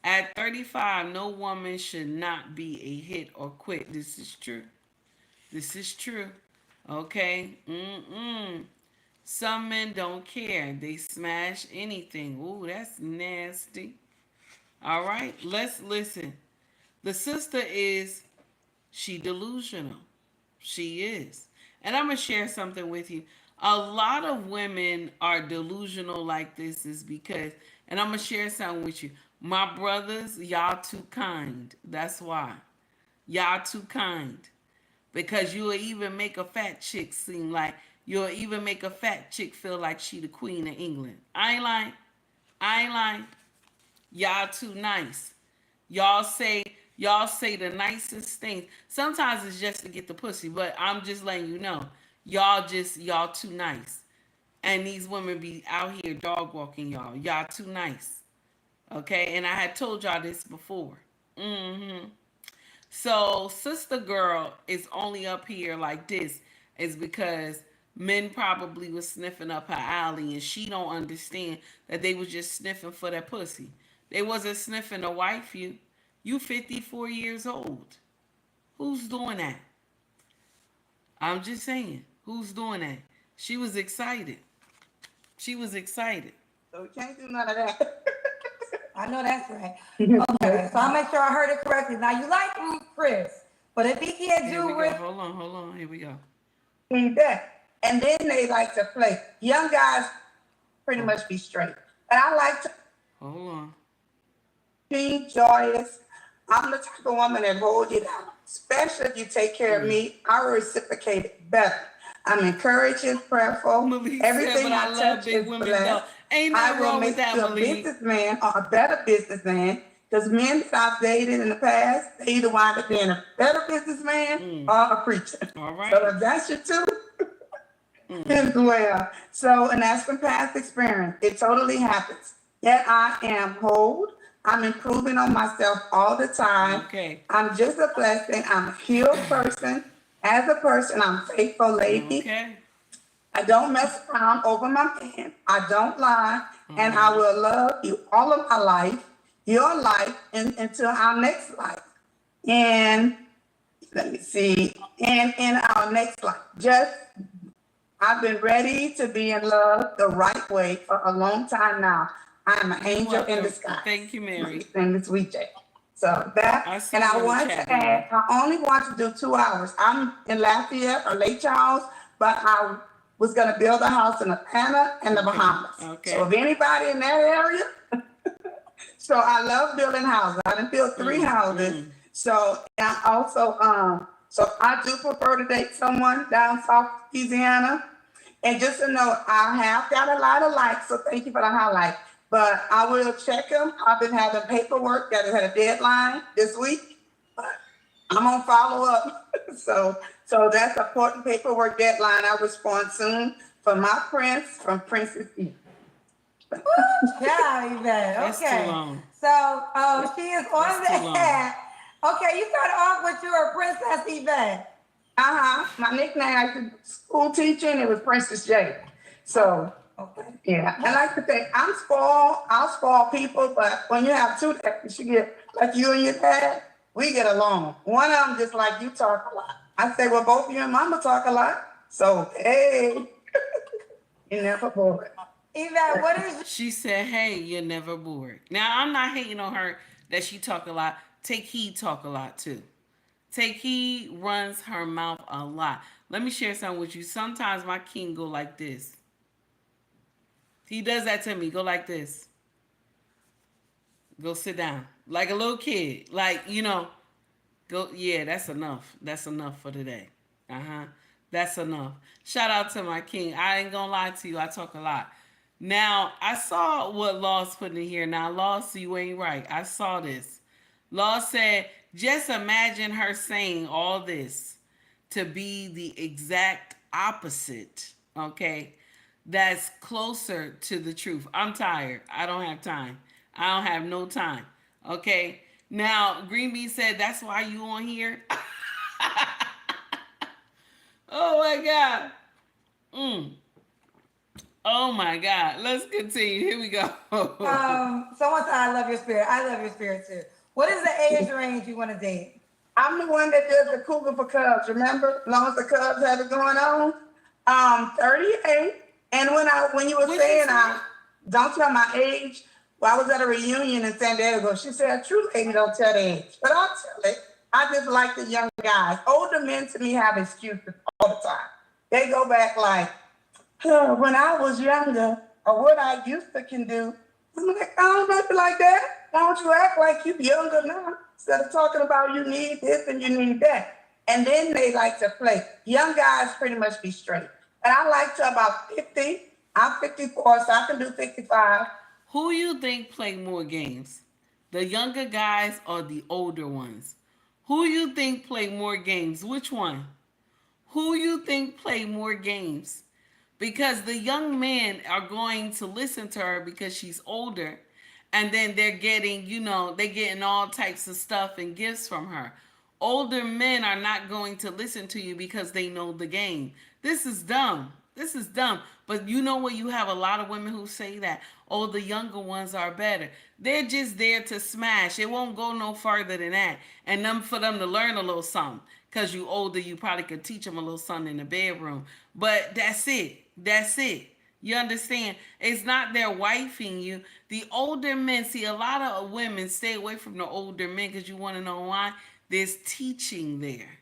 Speaker 2: At 35, no woman should not be a hit or quit. This is true. This is true. Okay? Some men don't care. They smash anything. Ooh, that's nasty. All right? Let's listen. The sister she delusional. She is. And I'm going to share something with you. A lot of women are delusional like this is because, and I'm going to share something with you. My brothers, y'all too kind. That's why. Y'all too kind. Because you'll even make a fat chick you'll even make a fat chick feel like she the queen of England. I ain't lying. I ain't lying. Y'all too nice. Y'all say the nicest things. Sometimes it's just to get the pussy, but I'm just letting you know. Y'all too nice. And these women be out here dog walking y'all. Y'all too nice. Okay? And I had told y'all this before. So sister girl is only up here like this. is because men probably was sniffing up her alley and she don't understand that they was just sniffing for that pussy. They wasn't sniffing to wife you. You 54 years old. Who's doing that? I'm just saying. Who's doing that? She was excited. She was excited.
Speaker 3: So we can't do none of that.
Speaker 1: I know that's right. Okay, so I'll make sure I heard it correctly. Now you like Ruth Chris, but if he can't
Speaker 2: Here
Speaker 1: do
Speaker 2: we go.
Speaker 1: Rick,
Speaker 2: Hold on. Here we go.
Speaker 3: Need that. And then they like to play. Young guys pretty much be straight. But I like to
Speaker 2: Hold on.
Speaker 3: be joyous. I'm the type of woman that holds you down. Especially if you take care of me, I reciprocate it better. I'm encouraging, prayerful.
Speaker 2: Malik
Speaker 3: Everything
Speaker 2: said, but
Speaker 3: I
Speaker 2: I love
Speaker 3: touch
Speaker 2: big
Speaker 3: is
Speaker 2: women though.
Speaker 3: blessed.
Speaker 2: Ain't
Speaker 3: I
Speaker 2: nothing
Speaker 3: will
Speaker 2: wrong with
Speaker 3: make
Speaker 2: that,
Speaker 3: you a
Speaker 2: Malik.
Speaker 3: businessman or a better businessman. Because men that I've dated in the past, they either wind up being a better businessman or a preacher.
Speaker 2: All right.
Speaker 3: So if that's your two, as well. So, and that's from past experience. It totally happens. Yet I am whole. I'm improving on myself all the time.
Speaker 2: Okay.
Speaker 3: I'm just a blessing. I'm a healed person. As a person, I'm a faithful lady.
Speaker 2: Okay.
Speaker 3: I don't mess around over my man. I don't lie. And I will love you all of my life, your life, and until our next life. And let me see. And in our next life. Just I've been ready to be in love the right way for a long time now. I'm an angel in disguise.
Speaker 2: Thank you, Mary.
Speaker 3: And it's weekday. So that, and I want to add, I only want to do 2 hours. I'm in Lafayette or Lake Charles, but I was going to build a house in Atlanta and the Bahamas.
Speaker 2: Okay.
Speaker 3: So if anybody in that area, so I love building houses. I done built 3 houses. So I also, so I do prefer to date someone down South Louisiana. And just to know, I have got a lot of likes, so thank you for the highlight. But I will check them. I've been having paperwork that has had a deadline this week. But I'm gonna follow up. so that's important paperwork deadline. I'll respond soon for my prince from Princess E.
Speaker 1: yeah, Yvette.
Speaker 2: That's
Speaker 1: Okay.
Speaker 2: too long.
Speaker 1: So she is on the app. Okay, you started off with your Princess Yvette.
Speaker 3: My nickname, I did school teaching, it was Princess J. So, yeah. I like to think I'm spoiled. I'll spoil people, but when you have two that you get, like you and your dad, we get along. One of them just like you talk a lot. I say, well, both you and mama talk a lot. So, hey, you're never bored.
Speaker 1: Yvette, what is...
Speaker 2: She said, hey, you're never bored. Now, I'm not hating on her that she talk a lot. Take Heed talk a lot, too. Take Heed runs her mouth a lot. Let me share something with you. Sometimes my king go like this. He does that to me. Go like this. Go sit down. Like a little kid. Like, you know, go, yeah, that's enough. That's enough for today. That's enough. Shout out to my king. I ain't gonna lie to you. I talk a lot. Now, I saw what Law's putting in here. Now, Law, so you ain't right. I saw this. Law said, just imagine her saying all this to be the exact opposite, okay? That's closer to the truth. I'm tired. I don't have time. I don't have no time, okay? Now, Green Bee said, that's why you on here? Oh, my God. Oh, my God. Let's continue. Here we go.
Speaker 1: Someone said, I love your spirit. I love your spirit, too. What is the age range you want to date?
Speaker 3: I'm the one that does the cougar for Cubs, remember? As long as the Cubs have it going on. 38. And when you were saying, don't tell my age, well, I was at a reunion in San Diego. She said, a true lady don't tell the age. But I'll tell it. I just like the young guys. Older men to me have excuses all the time. They go back like, when I was younger, or what I used to can do. I'm like, I don't know like that. Why don't you act like you younger now? Instead of talking about you need this and you need that. And then they like to play. Young guys pretty much be straight. And I like to about 50. I'm 54, so I can do 55.
Speaker 2: Who you think play more games? The younger guys or the older ones? Who you think play more games? Which one? Who you think play more games? Because the young men are going to listen to her because she's older. And then they're getting, they're getting all types of stuff and gifts from her. Older men are not going to listen to you because they know the game. This is dumb. This is dumb. But you know what? You have a lot of women who say that, oh, the younger ones are better. They're just there to smash. It won't go no further than that. And them for them to learn a little something. Because you older, you probably could teach them a little something in the bedroom. But that's it. That's it. You understand? It's not their wifing you. The older men, see, a lot of women stay away from the older men because you want to know why? There's teaching there.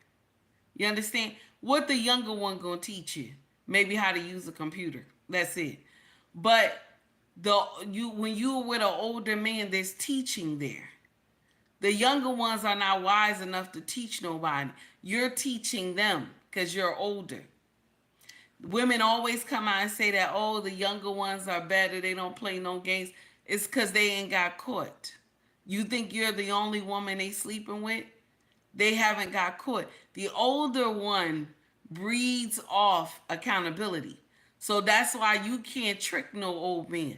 Speaker 2: You understand? What the younger one gonna teach you? Maybe how to use a computer. That's it. But when you're with an older man, there's teaching there. The younger ones are not wise enough to teach nobody. You're teaching them because you're older. Women always come out and say that, oh, the younger ones are better. They don't play no games. It's because they ain't got caught. You think you're the only woman they sleeping with? They haven't got caught. The older one breeds off accountability. So that's why you can't trick no old man.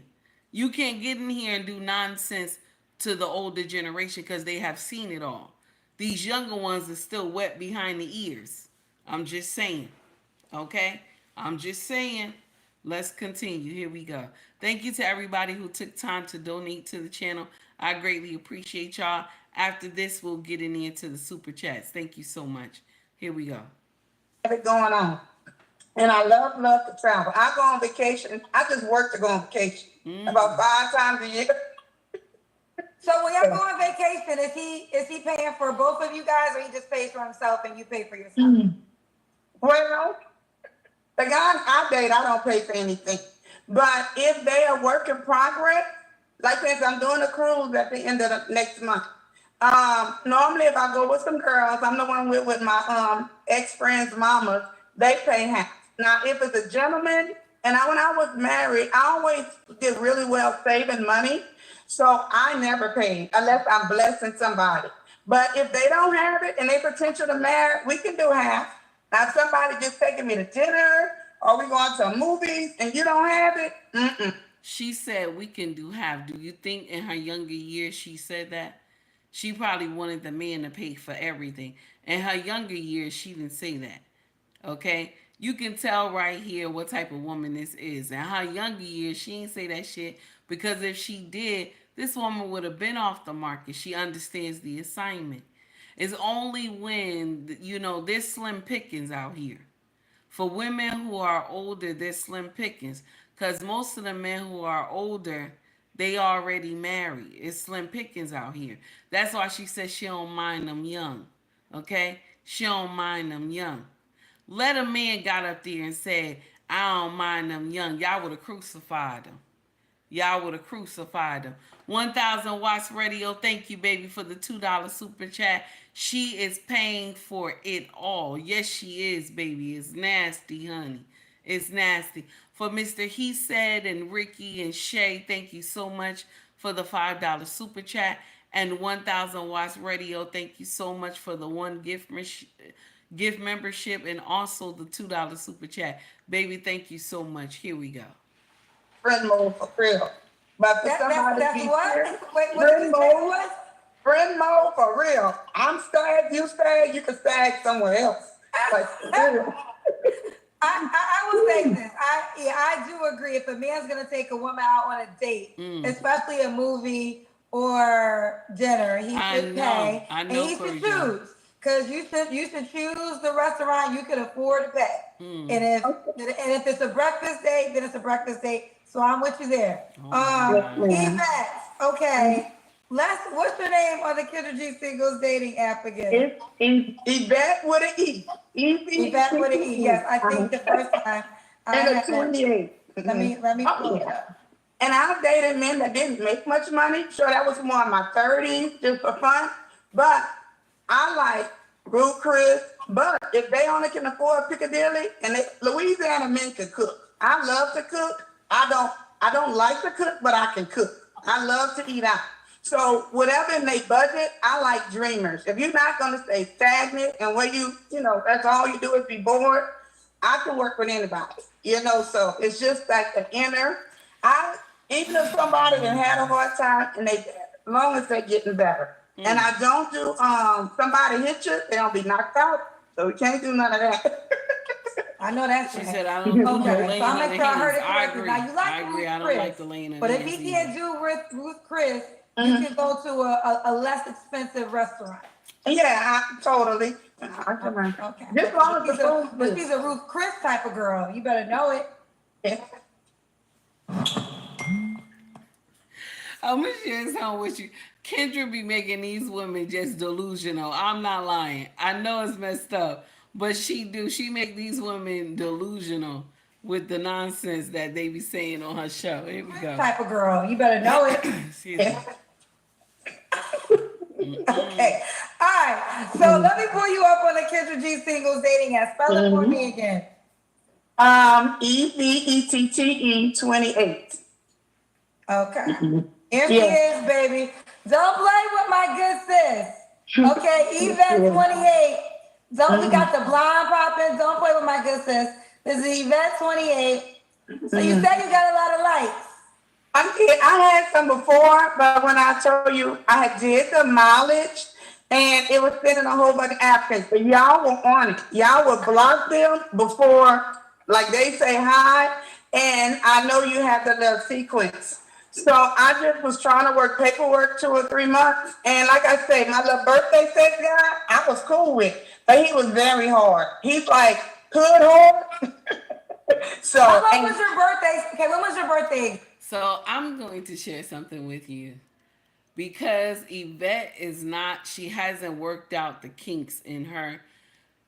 Speaker 2: You can't get in here and do nonsense to the older generation because they have seen it all. These younger ones are still wet behind the ears. I'm just saying. Okay? I'm just saying. Let's continue. Here we go. Thank you to everybody who took time to donate to the channel. I greatly appreciate y'all. After this, we'll get into the super chats. Thank you so much. Here we go.
Speaker 3: It going on. And I love to travel. I go on vacation. I just work to go on vacation about 5 times a year.
Speaker 1: So when y'all go on vacation, is he paying for both of you guys, or he just pays for himself and you pay for yourself?
Speaker 3: Well, the guy I date, I don't pay for anything. But if they are work in progress, like this, I'm doing a cruise at the end of the next month. Normally, if I go with some girls, I'm the one with my ex-friend's mamas, they pay half. Now, if it's a gentleman, and when I was married, I always did really well saving money, so I never paid unless I'm blessing somebody. But if they don't have it and they potential to marry, we can do half. Now, if somebody just taking me to dinner or we going to movies and you don't have it,
Speaker 2: She said we can do half. Do you think in her younger years she said that? She probably wanted the man to pay for everything. In her younger years, she didn't say that. Okay? You can tell right here what type of woman this is. In her younger years, she didn't say that shit because if she did, this woman would have been off the market. She understands the assignment. It's only when, there's slim pickings out here. For women who are older, there's slim pickings. Because most of the men who are older, they already married. It's slim pickings out here. That's why she says she don't mind them young. Okay? She don't mind them young. Let a man got up there and said, I don't mind them young. Y'all would have crucified them. Y'all would have crucified them. 1,000 watts radio. Thank you, baby, for the $2 super chat. She is paying for it all. Yes, she is, baby. It's nasty, honey. It's nasty. For Mr. He Said and Ricky and Shay, thank you so much for the $5 super chat. And 1,000 watts radio. Thank you so much for the one gift membership and also the $2 super chat. Baby, thank you so much. Here we go.
Speaker 3: Friend mode for real. But for somebody
Speaker 1: That's
Speaker 3: to be
Speaker 1: what?
Speaker 3: serious,
Speaker 1: Wait, what did you say it was?
Speaker 3: friend mode for real. I'm stag, you can stag somewhere else. Like, for real.
Speaker 1: I will say this. I do agree. If a man's gonna take a woman out on a date, especially a movie or dinner, he should pay, and he should choose. Because you should choose the restaurant you can afford to pay. And if it's a breakfast date, then it's a breakfast date. So I'm with you there. Yvette, okay. What's your name on the Kendra G Singles dating app again?
Speaker 3: It's Yvette with an E.
Speaker 1: Yvette with an E. Yes, I think the first time.
Speaker 3: And a 28.
Speaker 1: Let me pull it up.
Speaker 3: And I've dated men that didn't make much money. Sure, that was more in my 30s, just for fun. But I like Ruth Chris. But if they only can afford Piccadilly, and Louisiana men can cook. I love to cook. I don't like to cook, but I can cook. I love to eat out. So whatever in their budget, I like dreamers. If you're not going to stay stagnant and where that's all you do is be bored, I can work with anybody. So it's just like the inner. Even if somebody that had a hard time, and as long as they're getting better. And I don't do somebody hit you, they don't be knocked out. So we can't do none of that.
Speaker 1: I know that's
Speaker 2: She
Speaker 1: right.
Speaker 2: said, I don't do no
Speaker 1: Okay,
Speaker 2: laying
Speaker 1: so
Speaker 2: of
Speaker 1: I'll
Speaker 2: the
Speaker 1: make sure I heard
Speaker 2: hands.
Speaker 1: it
Speaker 2: I
Speaker 1: correctly.
Speaker 2: agree.
Speaker 1: Now you like
Speaker 2: I agree.
Speaker 1: Ruth
Speaker 2: I don't
Speaker 1: Chris,
Speaker 2: like the laying of
Speaker 1: but
Speaker 2: the
Speaker 1: if
Speaker 2: hands
Speaker 1: he can't
Speaker 2: either.
Speaker 1: do Ruth Chris, you can go to a less expensive restaurant.
Speaker 3: Yeah, totally. I come on.
Speaker 1: Okay,
Speaker 3: Just long as the food
Speaker 1: but
Speaker 3: good.
Speaker 1: she's a Ruth Chris type of girl. You better know it.
Speaker 3: Yeah.
Speaker 2: I'm gonna share something with you. Kendra be making these women just delusional. I'm not lying. I know it's messed up, but she do. She make these women delusional with the nonsense that they be saying on her show. Here we go.
Speaker 1: Type of girl. You better know it.
Speaker 2: Excuse me.
Speaker 1: Okay. All right. So let me pull you up on the Kendra G singles dating app. Spell it for me again.
Speaker 3: EVETTE 28.
Speaker 1: Okay. Here she
Speaker 3: Yeah.
Speaker 1: is, baby. Don't play with my good sis. Okay, Yvette 28. Don't we got the blind popping? Don't play with my good sis. This is Yvette 28. So you said you got a lot of likes.
Speaker 3: I had some before, but when I told you I had did the mileage and it was sending a whole bunch of applicants, but y'all were on it. Y'all would block them before, like they say hi, and I know you have the little sequence. So I just was trying to work paperwork 2 or 3 months, and like I say, my little birthday sex guy, I was cool with, but he was very hard. He's like hood hard. So
Speaker 1: When was your birthday? Okay, when was your birthday?
Speaker 2: So I'm going to share something with you. Because Yvette is not, she hasn't worked out the kinks in her.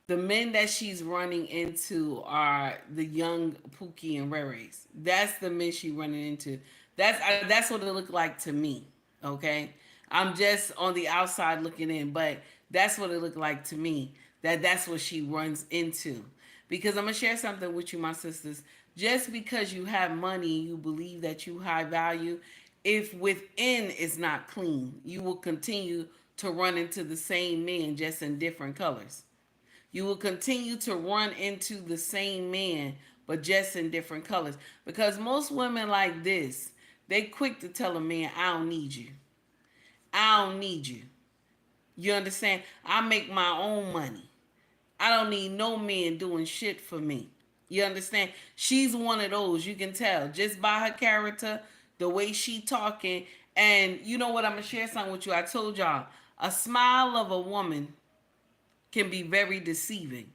Speaker 2: The men that she's running into are the young Pookie and Rarys. That's the men she's running into. That's what it looked like to me. Okay, I'm just on the outside looking in, but that's what it looked like to me. That's what she runs into. Because I'm gonna share something with you, my sisters. Just because you have money, you believe that you high value. If within is not clean, you will continue to run into the same men, just in different colors. You will continue to run into the same man, but just in different colors. Because most women like this, they quick to tell a man, I don't need you. I don't need you. You understand? I make my own money. I don't need no man doing shit for me. You understand? She's one of those. You can tell just by her character, the way she talking. And you know what? I'm gonna share something with you. I told y'all, a smile of a woman can be very deceiving.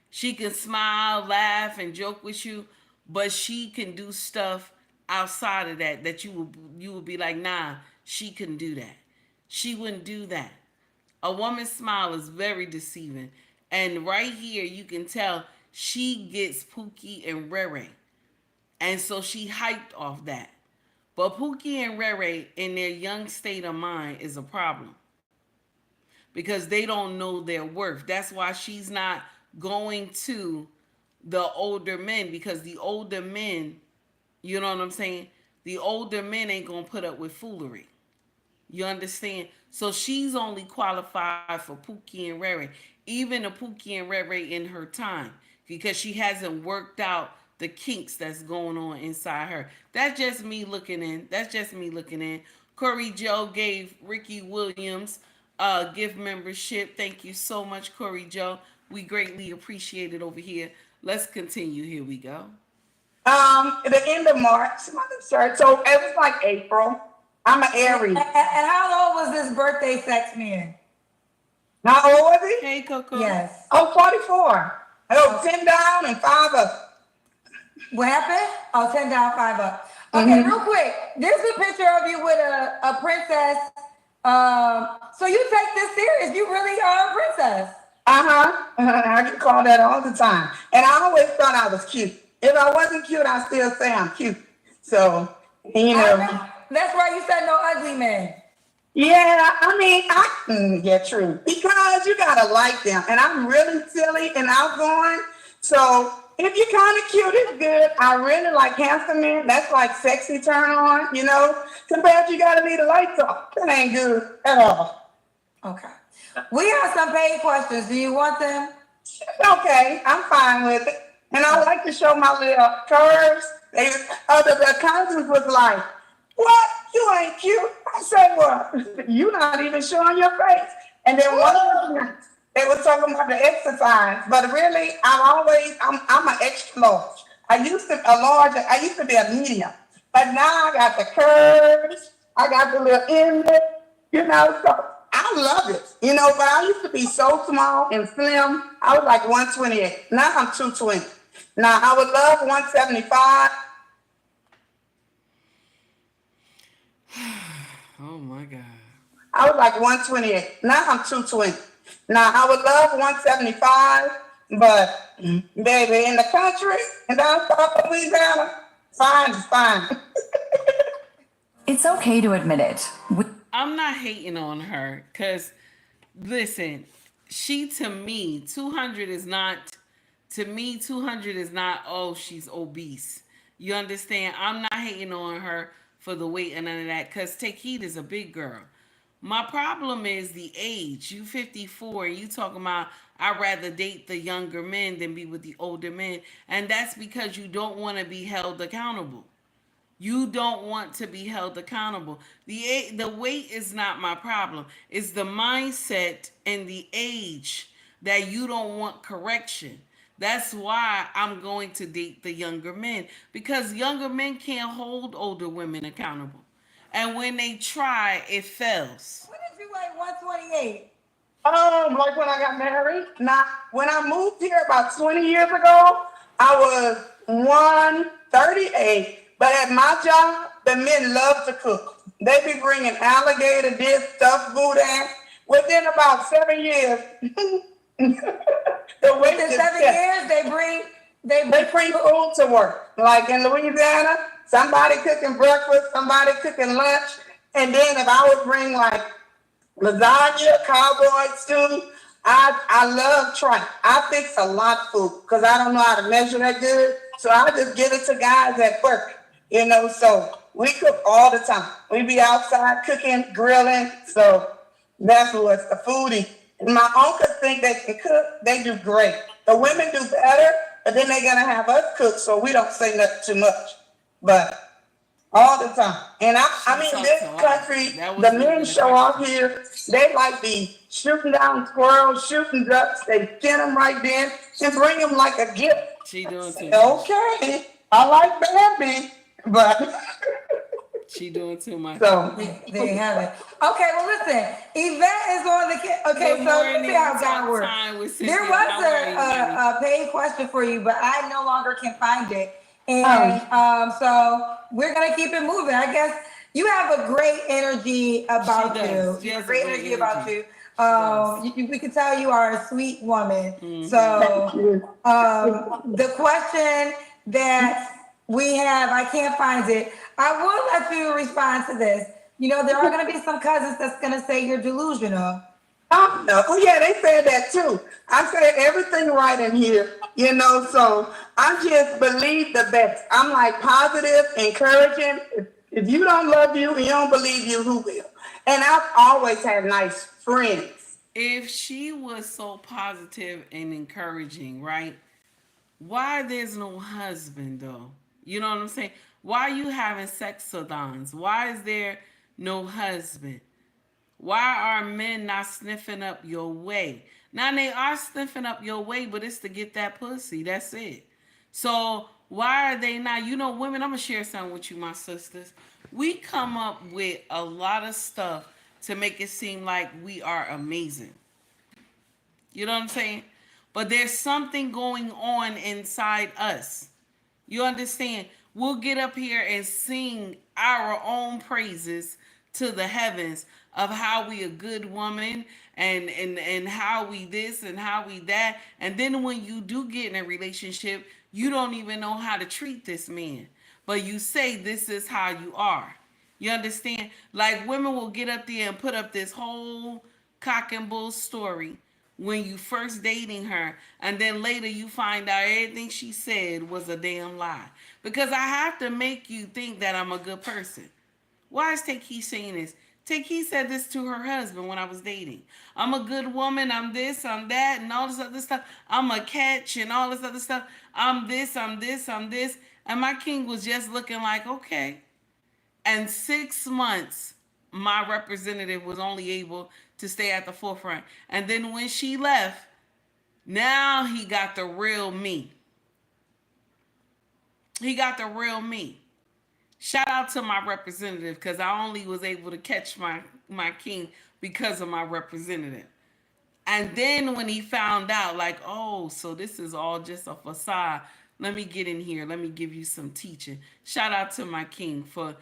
Speaker 2: She can smile, laugh, and joke with you, but she can do stuff outside of that you will be like, nah, she couldn't do that. She wouldn't do that. A woman's smile is very deceiving. And right here you can tell she gets Pookie and Rere. And so she hyped off that. But Pookie and Rere in their young state of mind is a problem. Because they don't know their worth. That's why she's not going to the older men, because the older men, you know what I'm saying? The older men ain't gonna put up with foolery. You understand? So she's only qualified for Pookie and Rere, even a Pookie and Rere in her time, because she hasn't worked out the kinks that's going on inside her. That's just me looking in. That's just me looking in. Corey Joe gave Ricky Williams gift membership. Thank you so much, Corey Joe. We greatly appreciate it over here. Let's continue. Here we go.
Speaker 3: The end of March, so it was like April. I'm an Aries.
Speaker 1: And how old was this birthday sex man?
Speaker 3: How old was he?
Speaker 2: Hey, Coco.
Speaker 1: Yes.
Speaker 3: Oh, 44. Oh, 10 down and 5 up.
Speaker 1: What happened? Oh, 10 down, 5 up. Okay, real quick. This is a picture of you with a princess. So you take this serious. You really are a princess.
Speaker 3: I get called that all the time. And I always thought I was cute. If I wasn't cute, I still say I'm cute. So, you know.
Speaker 1: That's why you said no ugly men.
Speaker 3: Yeah, I mean, yeah, true. Because you gotta like them. And I'm really silly and outgoing. So if you're kind of cute, it's good. I really like handsome men. That's like sexy turn on, you know. Compared to you gotta leave the lights off. That ain't good at all.
Speaker 1: Okay. We have some paid questions. Do you want them?
Speaker 3: Okay, I'm fine with it. And I like to show my little curves. The accountants was like, what? you ain't cute. I said, well, you not even showing your face. And then one of them, they were talking about the exercise, but really, I'm an extra large. I used to be a medium, but now I got the curves, I got the little inlet, so I love it, but I used to be so small and slim. I was like 128. Now I'm 220. Now I would love 175.
Speaker 2: Oh my God.
Speaker 3: I was like 128. Now I'm 220. Now I would love 175, but baby, in the country, and down South Louisiana, fine is fine.
Speaker 4: It's okay to admit it.
Speaker 2: I'm not hating on her because, listen, she to me, 200 is not, to me, 200 is not, oh, she's obese. You understand? I'm not hating on her for the weight and none of that because Take Heat is a big girl. My problem is the age. You 54 and you talking about I'd rather date the younger men than be with the older men. And that's because you don't want to be held accountable. You don't want to be held accountable. The weight is not my problem. It's the mindset and the age that you don't want correction. That's why I'm going to date the younger men because younger men can't hold older women accountable. And when they try, it fails.
Speaker 1: When did you weigh 128?
Speaker 3: Like when I got married. Now, when I moved here about 20 years ago, I was 138. But at my job, the men love to cook. They be bringing alligator this, stuffed boudin. Within about 7 years, the weight
Speaker 1: Within
Speaker 3: is
Speaker 1: 7 years,
Speaker 3: they bring food to work. Like in Louisiana, somebody cooking breakfast, somebody cooking lunch. And then if I would bring like lasagna, cowboy stew. I love trying. I fix a lot of food because I don't know how to measure that good. So I just give it to guys at work, So we cook all the time. We be outside cooking, grilling. So that's what's the foodie. And my uncles think they can cook. They do great. The women do better, but then they're gonna have us cook, so we don't say nothing too much. But all the time. And I mean, this country, the men show off here. They like be shooting down squirrels, shooting ducks. They get them right then and bring them like a gift.
Speaker 2: She doing too much.
Speaker 3: Okay, I like Bambi, but
Speaker 2: she doing too much.
Speaker 3: So
Speaker 1: there you have it. Okay, well listen, Yvette is on the. Okay, so let's see how God works. There was a paid question for you, but I no longer can find it. And so we're gonna keep it moving. I guess you have a great energy about you. You have great energy about you. We can tell you are a sweet woman. Mm-hmm. So the question that we have, I can't find it. I will let you respond to this. There are gonna be some cousins that's gonna say you're delusional.
Speaker 3: No. Oh yeah, they said that too. I said everything right in here, so I just believe the best. I'm like positive, encouraging. If you don't love you and you don't believe you, who will? And I've always had nice friends.
Speaker 2: If she was so positive and encouraging, right? Why there's no husband though? You know what I'm saying? Why are you having sex salons? Why is there no husband? Why are men not sniffing up your way? Now they are sniffing up your way, but it's to get that pussy. That's it. So why are they not? Women, I'm going to share something with you, my sisters. We come up with a lot of stuff to make it seem like we are amazing. You know what I'm saying? But there's something going on inside us. You understand? We'll get up here and sing our own praises to the heavens of how we a good woman and how we this and how we that. And then when you do get in a relationship, you don't even know how to treat this man. But you say this is how you are. You understand? Like women will get up there and put up this whole cock and bull story when you first dating her, and then later you find out everything she said was a damn lie. Because I have to make you think that I'm a good person. Why is Takey saying this? Takey said this to her husband when I was dating. I'm a good woman, I'm this, I'm that, and all this other stuff. I'm a catch and all this other stuff. I'm this, I'm this, I'm this. And my king was just looking like, okay. And 6 months, my representative was only able to stay at the forefront. And then when she left, now he got the real me. He got the real me. Shout out to my representative, because I only was able to catch my king because of my representative. And then when he found out, like, oh, so this is all just a facade, let me get in here. Let me give you some teaching. Shout out to my king for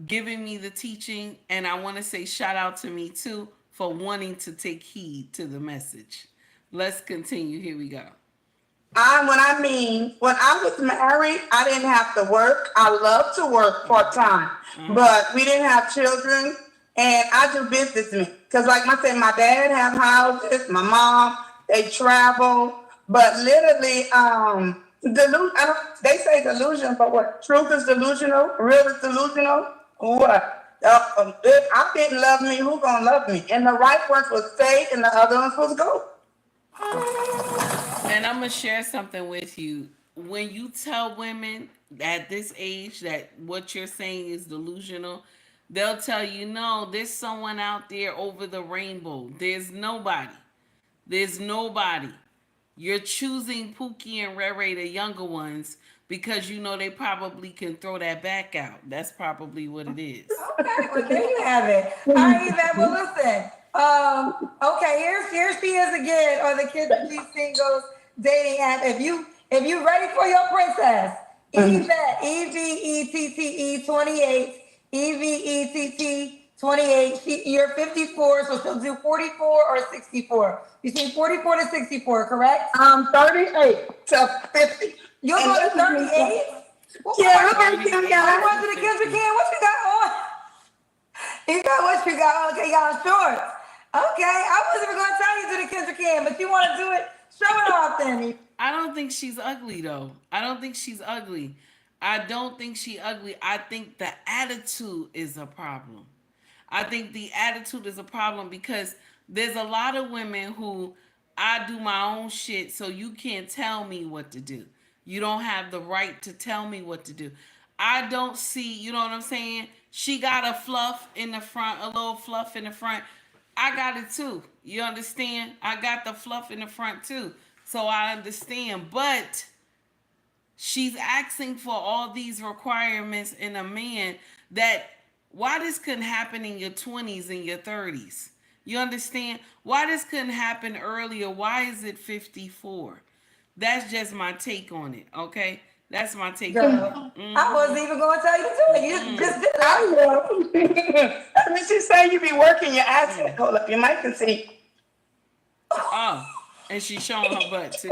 Speaker 2: giving me the teaching. And I want to say shout out to me too for wanting to take heed to the message. Let's continue. Here we go.
Speaker 3: When I was married, I didn't have to work. I love to work part-time, but we didn't have children, and I do business. Because like I said, my dad have houses, my mom, they travel, but literally, they say delusion, but what? Truth is delusional, real is delusional, what? If I didn't love me, who gonna love me? And the right ones will stay, and the other ones will go.
Speaker 2: And I'm going to share something with you. When you tell women at this age that what you're saying is delusional, they'll tell you, no, there's someone out there over the rainbow. There's nobody. There's nobody. You're choosing Pookie and Ray, the younger ones, because you know they probably can throw that back out. That's probably what it is.
Speaker 1: Okay, well, there you have it. All right, Yvette, well, listen. Okay, here she is again on the Kids and G Singles dating app. If you ready for your princess, Yvette, EVETTE 28, EVETT 28. You're 54, so she'll do 44 or 64. Between 44 to 64, correct?
Speaker 3: 38 to 50.
Speaker 1: You're going to 38?
Speaker 3: Yeah, look at you
Speaker 1: You
Speaker 3: guys.
Speaker 1: went to the kids weekend. What you got on? You got what you got on? Okay, y'all shorts. Okay, I wasn't even going to tell you to the kids weekend, but you want to do it? Show it off, then.
Speaker 2: I don't think she's ugly, though. I don't think she's ugly. I don't think she's ugly. I think the attitude is a problem. I think the attitude is a problem because there's a lot of women who I do my own shit, so you can't tell me what to do. You don't have the right to tell me what to do. I don't see, you know what I'm saying? She got a fluff in the front, a little fluff in the front. I got it too. You understand? I got the fluff in the front too. So I understand. But she's asking for all these requirements in a man that why this couldn't happen in your 20s and your 30s. You understand? Why this couldn't happen earlier? Why is it 54? That's just my take on it, okay? That's my take on it. Mm-hmm.
Speaker 1: I wasn't even going to tell you to do it. You just did it.
Speaker 3: I know. I mean, she's saying you be working your ass off. Hold up, your mic can see.
Speaker 2: Oh, and she's showing her butt too.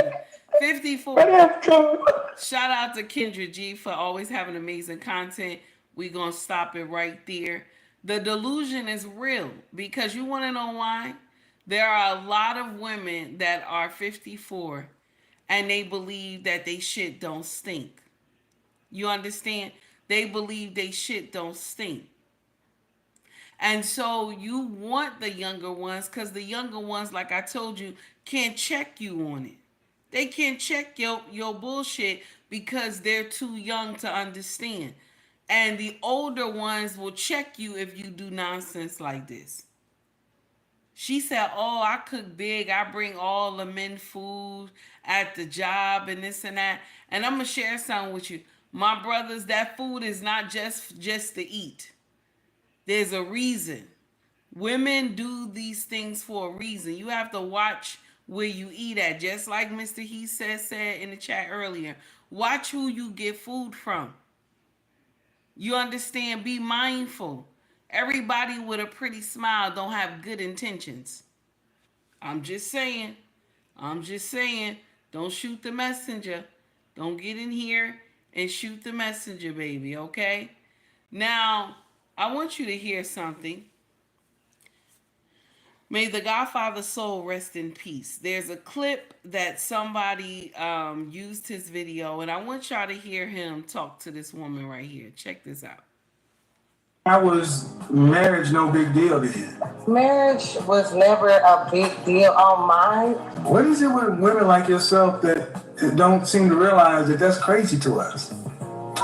Speaker 2: 54. Shout out to Kendra G for always having amazing content. We're going to stop it right there. The delusion is real because you want to know why? There are a lot of women that are 54 and they believe that they shit don't stink. You understand? They believe they shit don't stink. And so you want the younger ones because the younger ones, like I told you, can't check you on it. They can't check your bullshit because they're too young to understand. And the older ones will check you if you do nonsense like this. She said, oh, I cook big. I bring all the men food at the job and this and that. And I'm going to share something with you. My brothers, that food is not just to eat. There's a reason. Women do these things for a reason. You have to watch where you eat at. Just like Mr. He said in the chat earlier. Watch who you get food from. You understand? Be mindful. Everybody with a pretty smile don't have good intentions. I'm just saying. Don't shoot the messenger. Don't get in here and shoot the messenger, baby, okay? Now, I want you to hear something. May the Godfather's soul rest in peace. There's a clip that somebody used his video, and I want y'all to hear him talk to this woman right here. Check this out.
Speaker 5: How was marriage no big deal to you?
Speaker 6: Marriage was never a big deal on mine.
Speaker 5: What is it with women like yourself that don't seem to realize that that's crazy to us?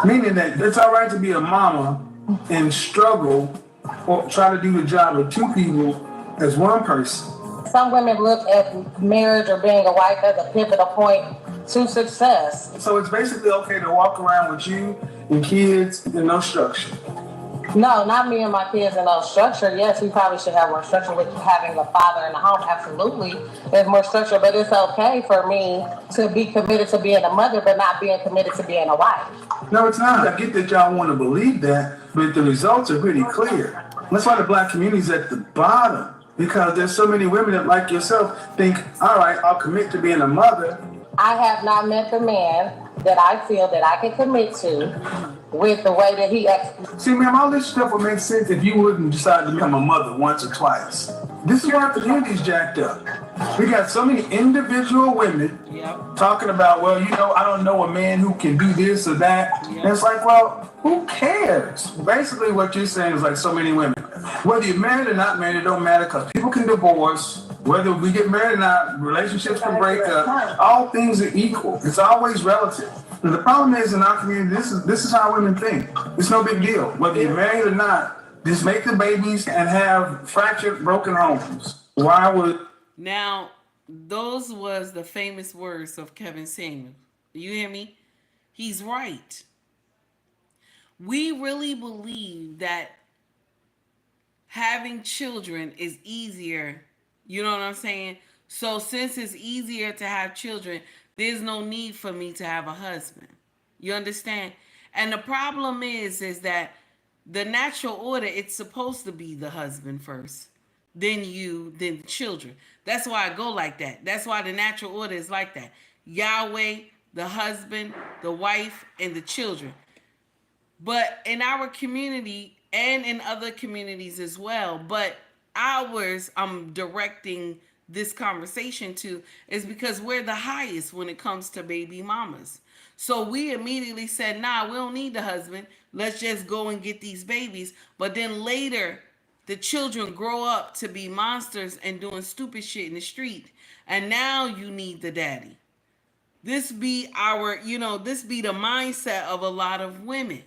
Speaker 5: Meaning that it's all right to be a mama and struggle or try to do the job of two people as one person.
Speaker 6: Some women look at marriage or being a wife as a pivotal point to success.
Speaker 5: So it's basically okay to walk around with you and kids and no structure.
Speaker 6: No, not me and my kids and no structure. Yes, we probably should have more structure with having a father in the home. Absolutely, there's more structure, but it's okay for me to be committed to being a mother, but not being committed to being a wife.
Speaker 5: No, it's not. I get that y'all want to believe that, but the results are pretty clear. That's why the black community is at the bottom, because there's so many women that, like yourself, think, all right, I'll commit to being a mother.
Speaker 6: I have not met the man that I feel that I can commit to with the way that he acts.
Speaker 5: See, ma'am, all this stuff would make sense if you wouldn't decide to become a mother once or twice. This is why our community's jacked up. We got so many individual women talking about, well, you know, I don't know a man who can do this or that. And it's like, well, who cares? Basically, what you're saying is like so many women. Whether you're married or not married, it don't matter, because people can divorce. Whether we get married or not, relationships can break up. All things are equal. It's always relative. And the problem is, in our community, this is how women think. It's no big deal. Whether you're married or not, just make the babies and have fractured, broken homes. Why would...
Speaker 2: Now, those was the famous words of Kevin Samuel. You hear me? He's right. We really believe that having children is easier. You know what I'm saying? So since it's easier to have children, there's no need for me to have a husband. You understand? And the problem is that the natural order, it's supposed to be the husband first, then you, then the children. That's why I go like that. That's why the natural order is like that. Yahweh, the husband, the wife, and the children. But in our community and in other communities as well, but ours, I'm directing this conversation to, is because we're the highest when it comes to baby mamas. So we immediately said, nah, we don't need the husband. Let's just go and get these babies. But then later, the children grow up to be monsters and doing stupid shit in the street. And now you need the daddy. This be our, this be the mindset of a lot of women.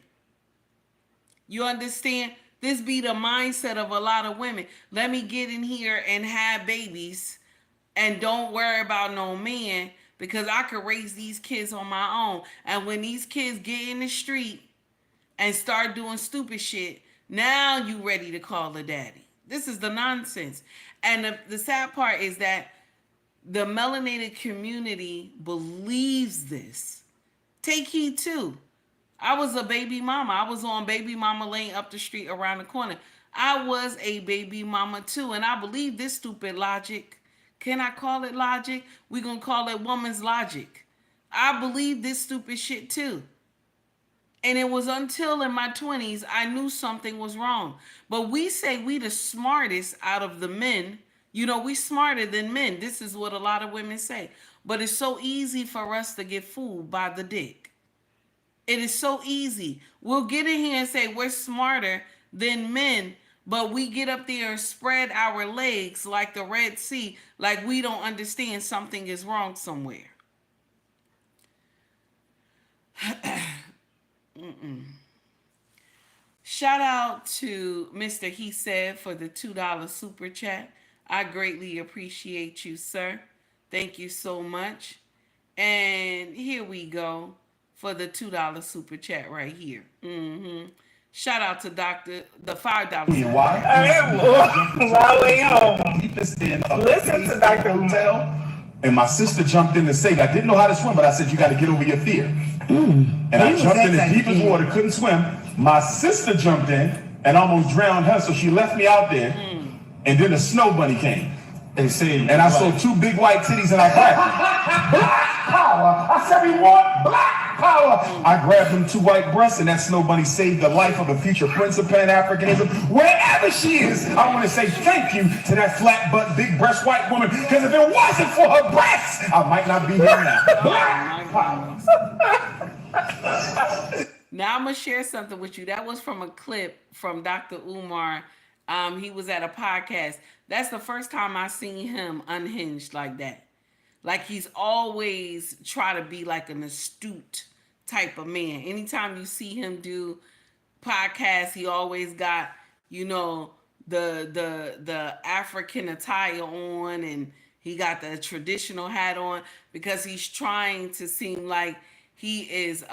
Speaker 2: You understand? This be the mindset of a lot of women. Let me get in here and have babies and don't worry about no man, because I could raise these kids on my own. And when these kids get in the street and start doing stupid shit, now you ready to call a daddy. This is the nonsense. And the sad part is that the melanated community believes this. Take heed too. I was a baby mama. I was on Baby Mama Lane up the street around the corner. I was a baby mama too. And I believe this stupid logic. Can I call it logic? We're going to call it woman's logic. I believe this stupid shit too. And it was until in my 20s I knew something was wrong. But we say we the smartest out of the men. We smarter than men. This is what a lot of women say. But it's so easy for us to get fooled by the dick. It is so easy. We'll get in here and say we're smarter than men, but we get up there and spread our legs like the Red Sea, like we don't understand something is wrong somewhere. Shout out to Mr. He Said for the $2 super chat. I greatly appreciate you, sir. Thank you so much. And here we go for the $2 super chat right here. Shout out to the $5.
Speaker 7: Why? Listen to Dr. Hotel. And my sister jumped in to say, I didn't know how to swim, but I said, you got to get over your fear. And I jumped in as deep as water, couldn't swim. My sister jumped in and almost drowned her, so she left me out there. And then the snow bunny came. And I saw two big white titties and I grabbed them. Black power! I said, we want black power! I grabbed them two white breasts, and that snow bunny saved the life of a future prince of Pan-Africanism. Wherever she is, I want to say thank you to that flat butt, big breast white woman, because if it wasn't for her breasts, I might not be here now. Black power!
Speaker 2: Now I'm going to share something with you. That was from a clip from Dr. Umar. He was at a podcast. That's the first time I seen him unhinged like that. Like he's always try to be like an astute type of man. Anytime you see him do podcast, he always got, the African attire on, and he got the traditional hat on because he's trying to seem like he is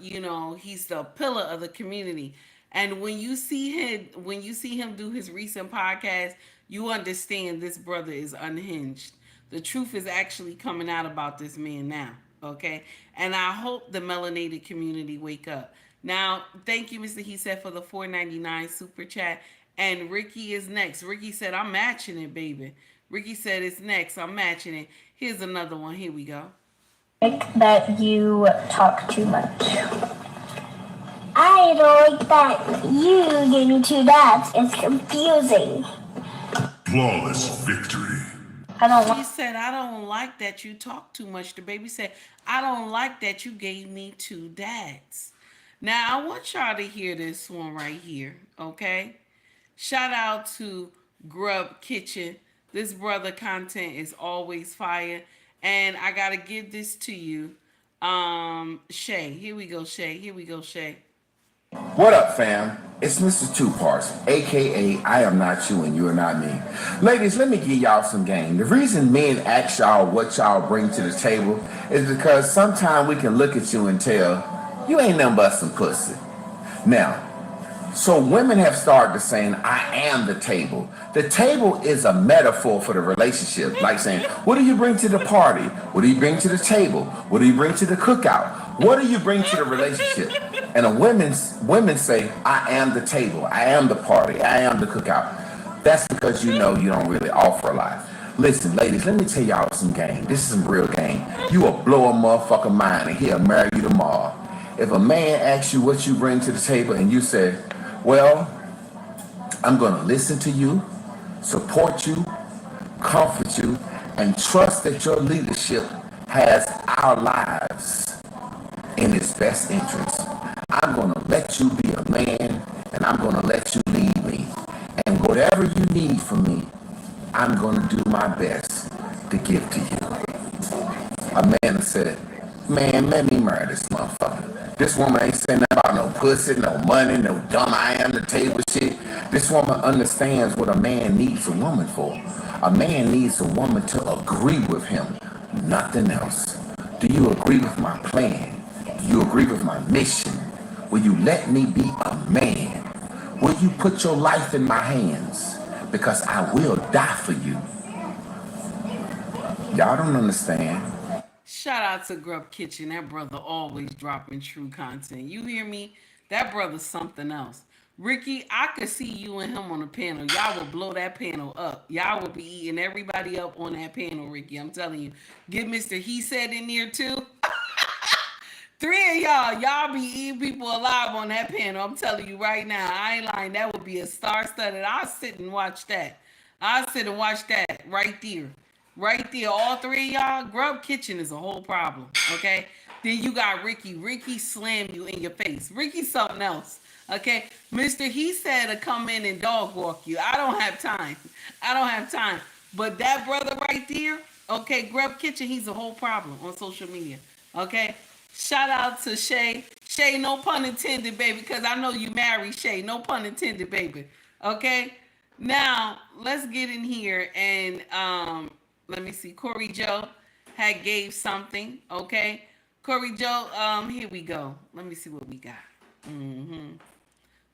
Speaker 2: he's the pillar of the community. And when you see him do his recent podcast, you understand this brother is unhinged. The truth is actually coming out about this man now. Okay. And I hope the melanated community wake up. Now, thank you, Mr. He said, for the $4.99 super chat. And Ricky is next. Ricky said, I'm matching it, baby. Ricky said, it's next. I'm matching it. Here's another one. Here we go.
Speaker 8: That you talk too much. I don't like that you gave me two dads. It's confusing.
Speaker 7: Flawless victory.
Speaker 2: He said, I don't like that you talk too much. The baby said, I don't like that you gave me two dads. Now, I want y'all to hear this one right here, okay? Shout out to Grub Kitchen. This brother content is always fire. And I got to give this to you. Shay. Here we go, Shay. Here we go, Shay.
Speaker 9: What up, fam? It's Mr. Two Parts, aka I am not you and you are not me. Ladies, let me give y'all some game. The reason men ask y'all what y'all bring to the table is because sometimes we can look at you and tell you ain't nothing but some pussy. Now, so women have started saying, I am the table. The table is a metaphor for the relationship. Like saying, what do you bring to the party? What do you bring to the table? What do you bring to the cookout? What do you bring to the relationship? And women say, I am the table. I am the party. I am the cookout. That's because you know you don't really offer a lot. Listen, ladies, let me tell y'all some game. This is some real game. You will blow a motherfucker mind and he'll marry you tomorrow. If a man asks you what you bring to the table and you say, well, I'm going to listen to you, support you, comfort you, and trust that your leadership has our lives in its best interest. I'm going to let you be a man, and I'm going to let you lead me. And whatever you need from me, I'm going to do my best to give to you. A man said, man, let me marry this motherfucker. This woman ain't saying nothing about no pussy, no money, no dumb I am the table shit. This woman understands what a man needs a woman for. A man needs a woman to agree with him, nothing else. Do you agree with my plan? Do you agree with my mission? Will you let me be a man? Will you put your life in my hands? Because I will die for you. Y'all don't understand.
Speaker 2: Shout out to Grub Kitchen. That brother always dropping true content. You hear me? That brother's something else. Ricky, I could see you and him on the panel. Y'all will blow that panel up. Y'all will be eating everybody up on that panel, Ricky. I'm telling you. Get Mr. He Said in there too. Three of y'all be eating people alive on that panel. I'm telling you right now. I ain't lying. That would be a star-studded. I'll sit and watch that. I'll sit and watch that right there. Right there, all three of y'all. Grub Kitchen is a whole problem, okay? Then you got Ricky. Ricky slammed you in your face. Ricky's something else, okay? Mr. He Said to come in and dog walk you. I don't have time. I don't have time. But that brother right there, okay, Grub Kitchen, he's a whole problem on social media, okay? Shout out to Shay. Shay, no pun intended, baby, because I know you married Shay. No pun intended, baby, okay? Now, let's get in here and, let me see. Corey Joe had gave something. Okay. Corey Joe, here we go. Let me see what we got.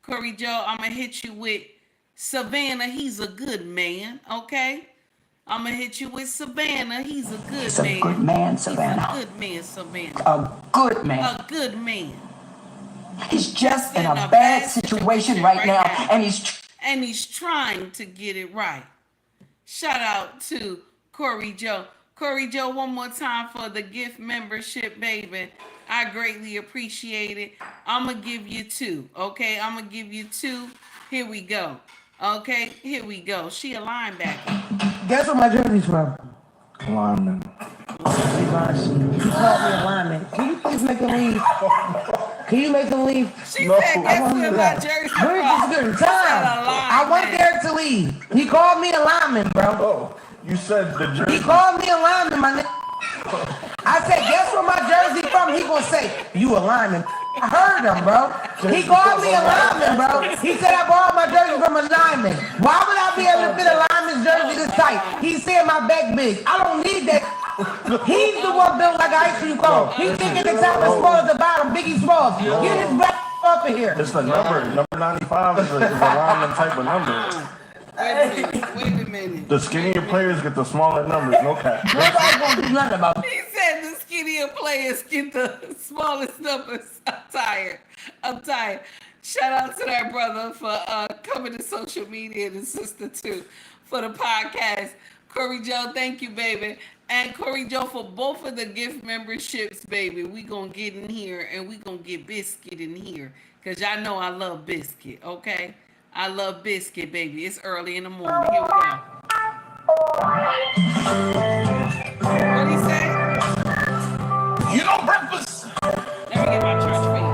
Speaker 2: Corey Joe, I'm going to hit you with Savannah. He's a good man. Okay. I'm going to hit you with Savannah. He's a good man.
Speaker 10: He's a good man, Savannah.
Speaker 2: He's a good man, Savannah.
Speaker 10: A good man.
Speaker 2: A good man.
Speaker 10: He's just in a bad situation right now, and
Speaker 2: he's trying to get it right. Shout out to Corey Joe. Corey Joe, one more time for the gift membership, baby. I greatly appreciate it. I'm going to give you two, okay? I'm going to give you two. Here we go. Okay, here we go. She a linebacker.
Speaker 10: Guess where my jersey's from?
Speaker 11: Lineman.
Speaker 10: You called me a lineman. Can you please make him leave? Can you make him leave?
Speaker 2: She said, guess where my jersey's from?
Speaker 10: Where's this good time? I want Derek to leave. He called me a lineman, bro.
Speaker 11: Oh. You said the jersey.
Speaker 10: He called me a lineman, my nigga. I said, guess where my jersey from? He gonna say, you a lineman. I heard him, bro. He called me a lineman, bro. He said I borrowed my jersey from a lineman. Why would I be able to fit a lineman's jersey this tight? He said my back big. I don't need that. He's the one built like an ice cream cone. He's thinking the top is small at the bottom, Biggie Smalls. Get his black up in here.
Speaker 11: It's the number. Number 95 is a lineman type of number.
Speaker 2: Wait a minute.
Speaker 11: The skinnier players get the smaller numbers. No cap.
Speaker 10: Nobody's gonna do nothing about it.
Speaker 2: He said the skinnier players get the smallest numbers. I'm tired. Shout out to that brother for coming to social media and the sister too for the podcast. Corey Joe, thank you, baby. And Corey Joe for both of the gift memberships, baby. We gonna get in here and we gonna get Biscuit in here. Cause y'all know I love Biscuit, okay? I love Biscuit, baby. It's early in the morning. Here we go. What'd he say?
Speaker 7: You know, breakfast
Speaker 2: Let me get my church feed.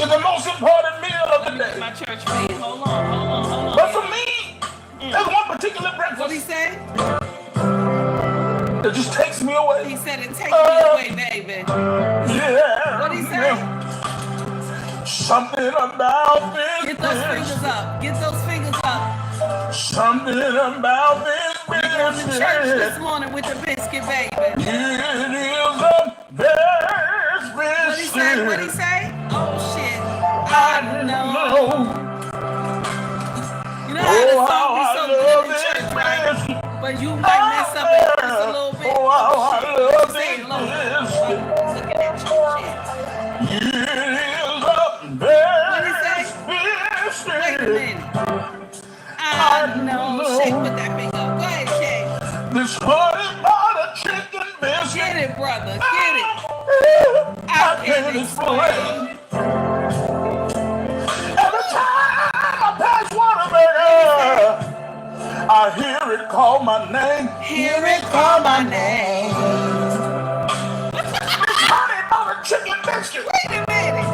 Speaker 7: is the most important meal of the
Speaker 2: Let me get
Speaker 7: day.
Speaker 2: my church feed. Hold on.
Speaker 7: But for me, there's one particular
Speaker 2: What'd he
Speaker 7: breakfast
Speaker 2: say?
Speaker 7: that just takes me away.
Speaker 2: He said it takes me away, baby.
Speaker 7: Yeah.
Speaker 2: What'd he say?
Speaker 7: Something about this.
Speaker 2: Get those fingers up. Get those fingers up.
Speaker 7: Something about this
Speaker 2: We going to church this morning with the biscuit, baby.
Speaker 7: It is the best biscuit.
Speaker 2: What'd he say? Oh, shit. I know. You know how the song be so good in church, right? But you might mess up it just a little bit.
Speaker 7: Oh, I love
Speaker 2: Say it
Speaker 7: this
Speaker 2: low.
Speaker 7: biscuit.
Speaker 2: Look at that shit.
Speaker 7: It is the
Speaker 2: What'd he say?
Speaker 7: best
Speaker 2: Wait a
Speaker 7: biscuit.
Speaker 2: minute. I know. Shake, put that finger up. Go ahead, Shake.
Speaker 7: This honey butter chicken biscuit.
Speaker 2: Get it, brother. Get it.
Speaker 7: I can't explain. Every time I pass Whataburger, I hear it call my name.
Speaker 2: Hear it call my name.
Speaker 7: This honey butter chicken biscuit.
Speaker 2: Wait a minute.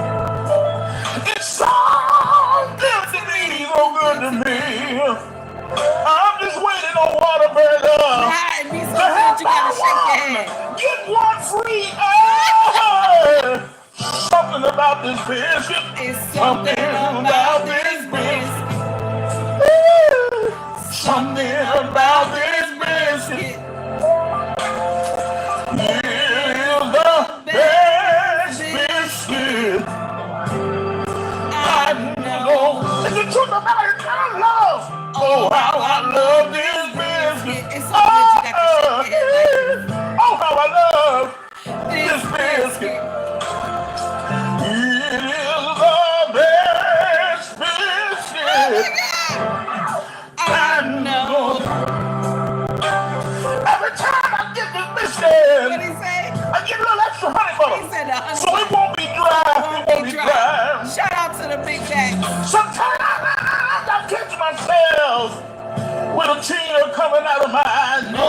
Speaker 7: It's so good to me, so good to me. I'm just waiting on Whataburger.
Speaker 2: Nah, it be so good you gotta shake your head.
Speaker 7: Get one free. Hey! Something about this biscuit.
Speaker 2: It's something about this biscuit.
Speaker 7: Something about this biscuit. It's the best biscuit. I know. And the truth about it, I love. Oh, how I love this biscuit.
Speaker 2: It's so good you got to shake your head like
Speaker 7: Oh, how I love
Speaker 2: this
Speaker 7: biscuit. It is the best biscuit.
Speaker 2: I know.
Speaker 7: Every time I get this biscuit,
Speaker 2: What'd he say?
Speaker 7: I get a little extra honey
Speaker 2: He
Speaker 7: butter.
Speaker 2: said the honey
Speaker 7: So it won't be dry. It won't be dry.
Speaker 2: Shout out to the big bag.
Speaker 7: Sometimes I catch myself with a tear coming out of my eyes. No.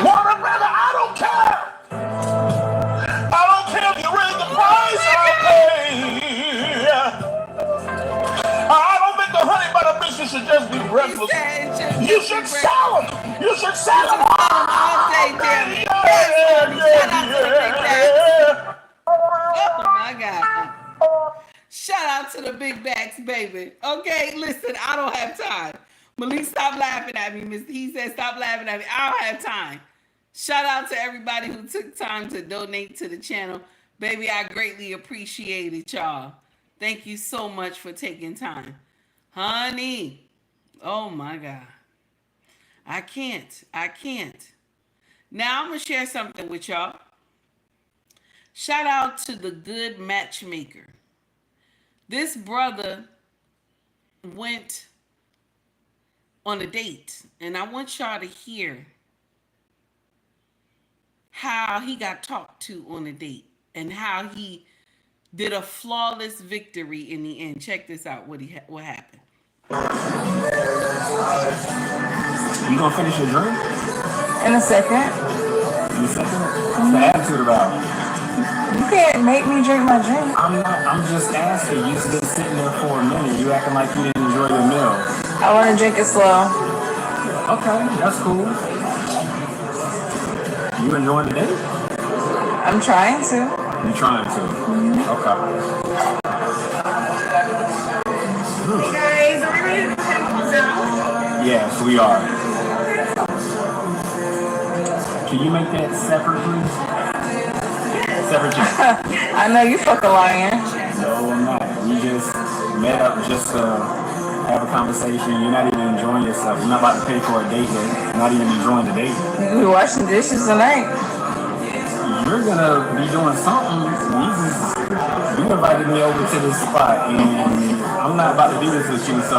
Speaker 7: Whataburger, I don't care. I don't care if you raise the price I pay. I don't think the honey butter biscuit should just be breakfast. You should sell them. You should sell them
Speaker 2: all day, damn it.
Speaker 7: Yeah.
Speaker 2: Oh my God. Shout out to the big backs, baby. Okay, listen, I don't have time. Malik, stop laughing at me. He said, stop laughing at me. I don't have time. Shout out to everybody who took time to donate to the channel. Baby, I greatly appreciate it, y'all. Thank you so much for taking time. Honey, oh my God. I can't. Now I'm going to share something with y'all. Shout out to the good matchmaker. This brother went on a date, and I want y'all to hear how he got talked to on a date and how he did a flawless victory in the end. Check this out, what happened.
Speaker 11: You gonna finish your drink?
Speaker 12: In a second.
Speaker 11: In a second? What's the attitude about?
Speaker 12: You can't make me drink my drink.
Speaker 11: I'm just asking. You've been sitting there for a minute. You acting like you didn't enjoy your meal.
Speaker 12: I want to drink it slow.
Speaker 11: Okay, that's cool. You enjoying the date?
Speaker 12: I'm trying to.
Speaker 11: You're trying to. Okay.
Speaker 12: Hey guys, are we ready to close out?
Speaker 11: Yes, we are. Can you make that separate, please? Separate check.
Speaker 12: I know you fucking lying.
Speaker 11: No, I'm not. We just met up just to have a conversation. You're not even enjoying yourself. You're not about to pay for a date. You're not even enjoying the date.
Speaker 12: We washing dishes tonight.
Speaker 11: You're gonna be doing something. You invited me over to this spot, and I'm not about to do this with you. So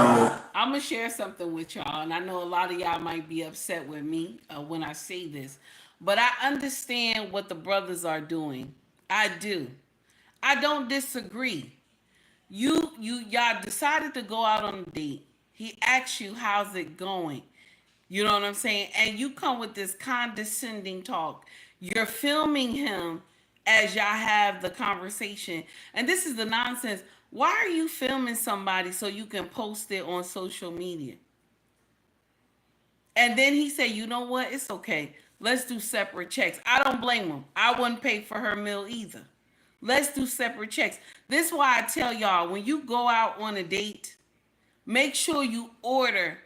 Speaker 2: I'm gonna share something with y'all, and I know a lot of y'all might be upset with me when I say this, but I understand what the brothers are doing. I do. I don't disagree. Y'all decided to go out on a date. He asked you, how's it going? You know what I'm saying? And you come with this condescending talk. You're filming him as y'all have the conversation. And this is the nonsense. Why are you filming somebody so you can post it on social media? And then he said, you know what? It's okay. Let's do separate checks. I don't blame him. I wouldn't pay for her meal either. Let's do separate checks. This is why I tell y'all, when you go out on a date, make sure you order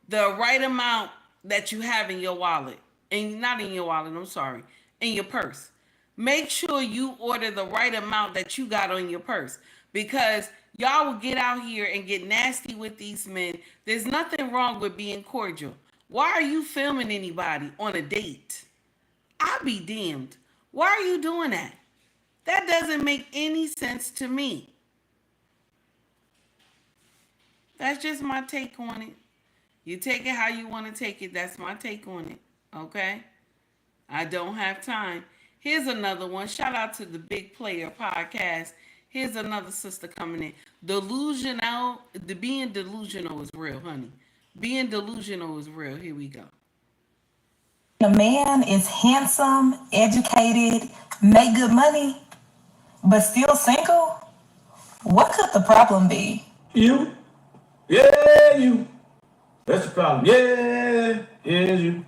Speaker 2: the right amount that you have in your wallet. And not in your wallet, I'm sorry, in your purse. Make sure you order the right amount that you got on your purse. Because y'all will get out here and get nasty with these men. There's nothing wrong with being cordial. Why are you filming anybody on a date? I'll be damned. Why are you doing that? That doesn't make any sense to me. That's just my take on it. You take it how you want to take it. That's my take on it. Okay? I don't have time. Here's another one. Shout out to the Big Player podcast. Here's another sister coming in. Delusional. Being delusional is real, honey. Being delusional is real. Here we go.
Speaker 13: A man is handsome, educated, make good money, but still single? What could the problem be?
Speaker 11: you, yeah, you. That's the problem. Yeah, you.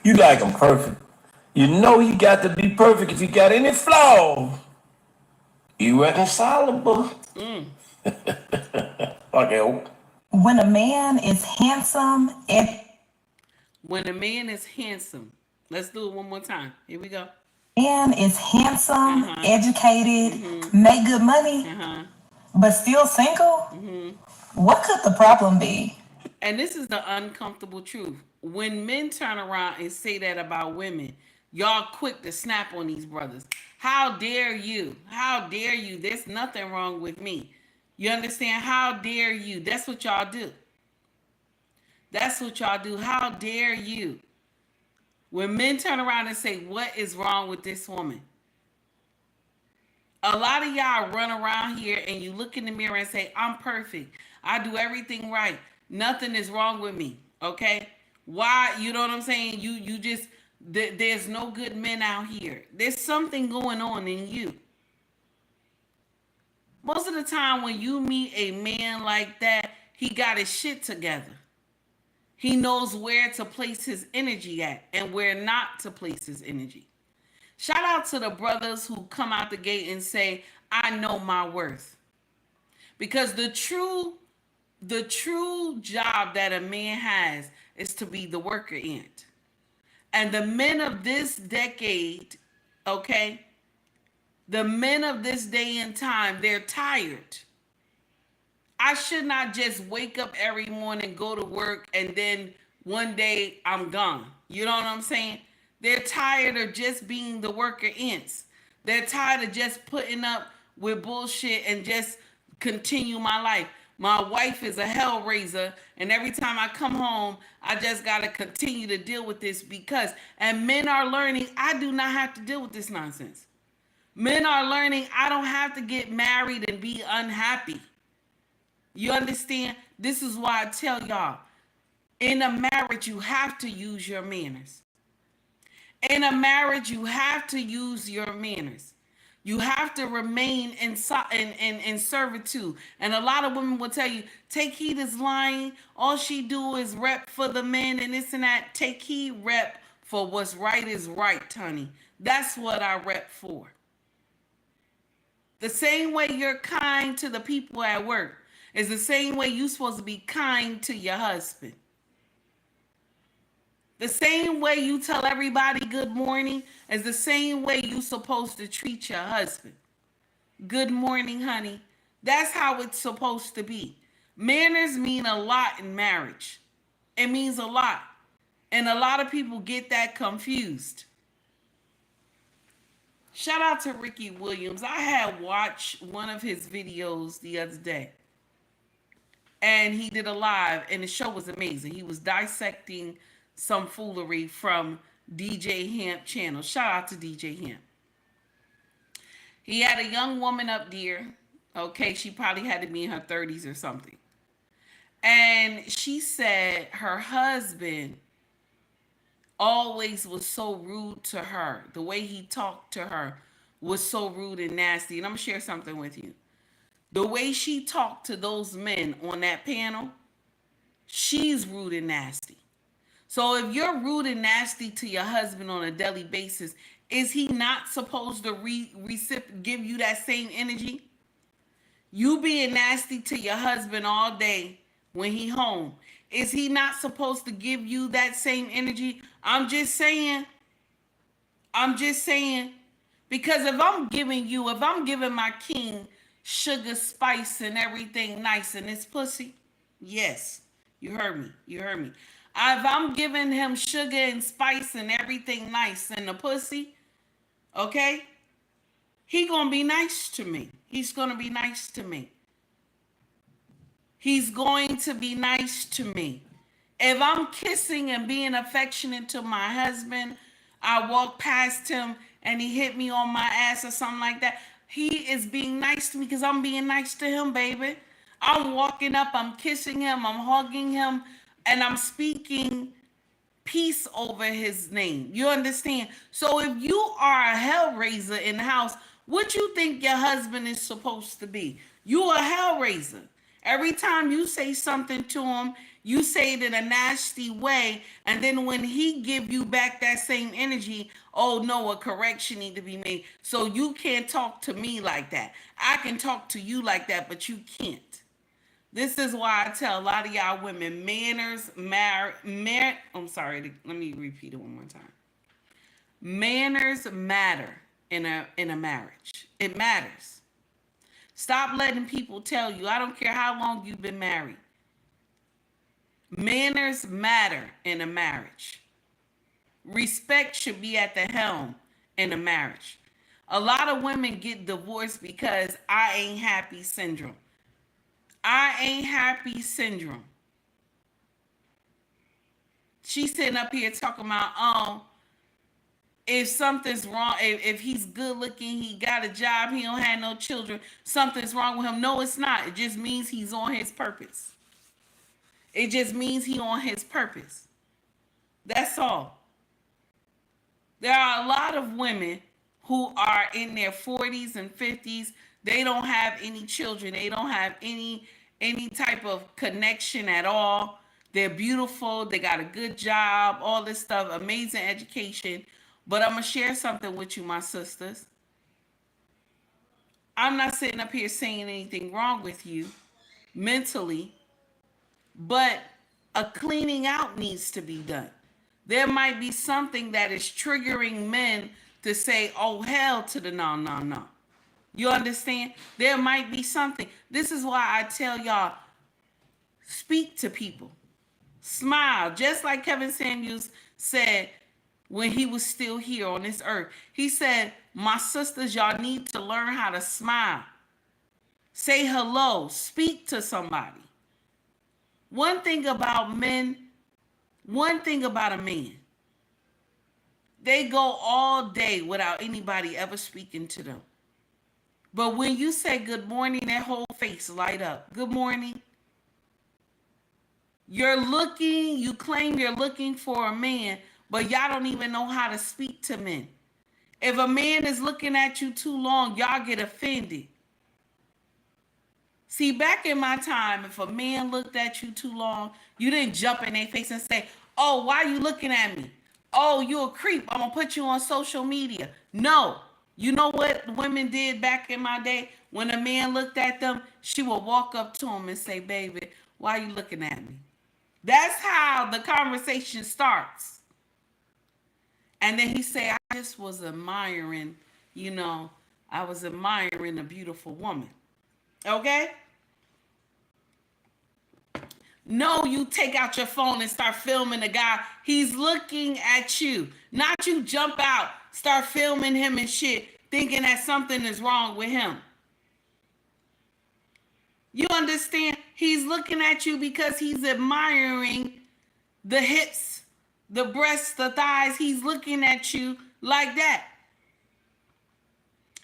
Speaker 11: You like him perfect. You know you got to be perfect. If you got any flaw, irreconcilable. Okay.
Speaker 13: When a man is handsome and
Speaker 2: When a man is handsome. Let's do it one more time. Here we go.
Speaker 13: man is handsome, educated, make good money, but still single? What could the problem be?
Speaker 2: And this is the uncomfortable truth. When men turn around and say that about women, y'all quick to snap on these brothers. How dare you? How dare you? There's nothing wrong with me. You understand? How dare you? That's what y'all do. That's what y'all do. How dare you? When men turn around and say, what is wrong with this woman? A lot of y'all run around here and you look in the mirror and say, I'm perfect. I do everything right. Nothing is wrong with me. Okay? Why? You know what I'm saying? You just, there's no good men out here. There's something going on in you. Most of the time when you meet a man like that, he got his shit together. He knows where to place his energy at and where not to place his energy. Shout out to the brothers who come out the gate and say, I know my worth. Because the true job that a man has is to be the worker ant. And the men of this decade, okay, the men of this day and time, they're tired. I should not just wake up every morning, go to work, and then one day I'm gone. You know what I'm saying? They're tired of just being the worker ants. They're tired of just putting up with bullshit and just continue my life. My wife is a hell raiser, and every time I come home, I just got to continue to deal with this because, and men are learning, I do not have to deal with this nonsense. Men are learning, I don't have to get married and be unhappy. You understand? This is why I tell y'all, in a marriage, you have to use your manners. In a marriage, you have to use your manners. You have to remain in servitude. And a lot of women will tell you, Take Heed is lying. All she do is rep for the men and this and that. Take Heed rep for what's right is right, honey. That's what I rep for. The same way you're kind to the people at work is the same way you're supposed to be kind to your husband. The same way you tell everybody good morning is the same way you're supposed to treat your husband. Good morning, honey. That's how it's supposed to be. Manners mean a lot in marriage. It means a lot. And a lot of people get that confused. Shout out to Ricky Williams. I had watched one of his videos the other day. And he did a live, and the show was amazing. He was dissecting some foolery from DJ Hamp channel. Shout out to DJ Hamp. He had a young woman up there. Okay, she probably had to be in her 30s or something. And she said her husband always was so rude to her. The way he talked to her was so rude and nasty. And I'm going to share something with you. The way she talked to those men on that panel, she's rude and nasty. So if you're rude and nasty to your husband on a daily basis, is he not supposed to give you that same energy? You being nasty to your husband all day when he home, is he not supposed to give you that same energy? I'm just saying. Because if I'm giving my king sugar, spice, and everything nice in his pussy, yes, you heard me. If I'm giving him sugar and spice and everything nice in the pussy, okay, he gonna be nice to me. He's going to be nice to me. If I'm kissing and being affectionate to my husband, I walk past him and he hit me on my ass or something like that, he is being nice to me because I'm being nice to him, baby. I'm walking up, I'm kissing him, I'm hugging him, and I'm speaking peace over his name. You understand? So if you are a hellraiser in the house, what you think your husband is supposed to be? You a hellraiser. Every time you say something to him, you say it in a nasty way, and then when he give you back that same energy, oh no, a correction need to be made. So you can't talk to me like that. I can talk to you like that, but you can't. This is why I tell a lot of y'all women, I'm sorry, let me repeat it one more time. Manners matter in a marriage. It matters. Stop letting people tell you, I don't care how long you've been married. Manners matter in a marriage. Respect should be at the helm in a marriage. A lot of women get divorced because I ain't happy syndrome. She's sitting up here talking about, if something's wrong, if he's good looking, he got a job, he don't have no children, something's wrong with him. No, it's not. It just means he's on his purpose. That's all. There are a lot of women who are in their 40s and 50s. They don't have any children. They don't have any type of connection at all. They're beautiful. They got a good job, all this stuff, amazing education. But I'm going to share something with you, my sisters. I'm not sitting up here saying anything wrong with you mentally, but a cleaning out needs to be done. There might be something that is triggering men to say, oh, hell to the no. You understand? There might be something. This is why I tell y'all, speak to people. Smile. Just like Kevin Samuels said when he was still here on this earth. He said, my sisters, y'all need to learn how to smile. Say hello. Speak to somebody. One thing about a man, they go all day without anybody ever speaking to them. But when you say good morning, their whole face light up. Good morning. You claim you're looking for a man, but y'all don't even know how to speak to men. If a man is looking at you too long, y'all get offended. See, back in my time, if a man looked at you too long, you didn't jump in their face and say, oh, why are you looking at me? Oh, you a creep. I'm going to put you on social media. No. You know what women did back in my day? When a man looked at them, she would walk up to him and say, baby, why are you looking at me? That's how the conversation starts. And then he say, I just was admiring, I was admiring a beautiful woman. Okay? No, you take out your phone and start filming the guy. He's looking at you. Not you jump out, start filming him and shit, thinking that something is wrong with him. You understand? He's looking at you because he's admiring the hips, the breasts, the thighs. He's looking at you like that.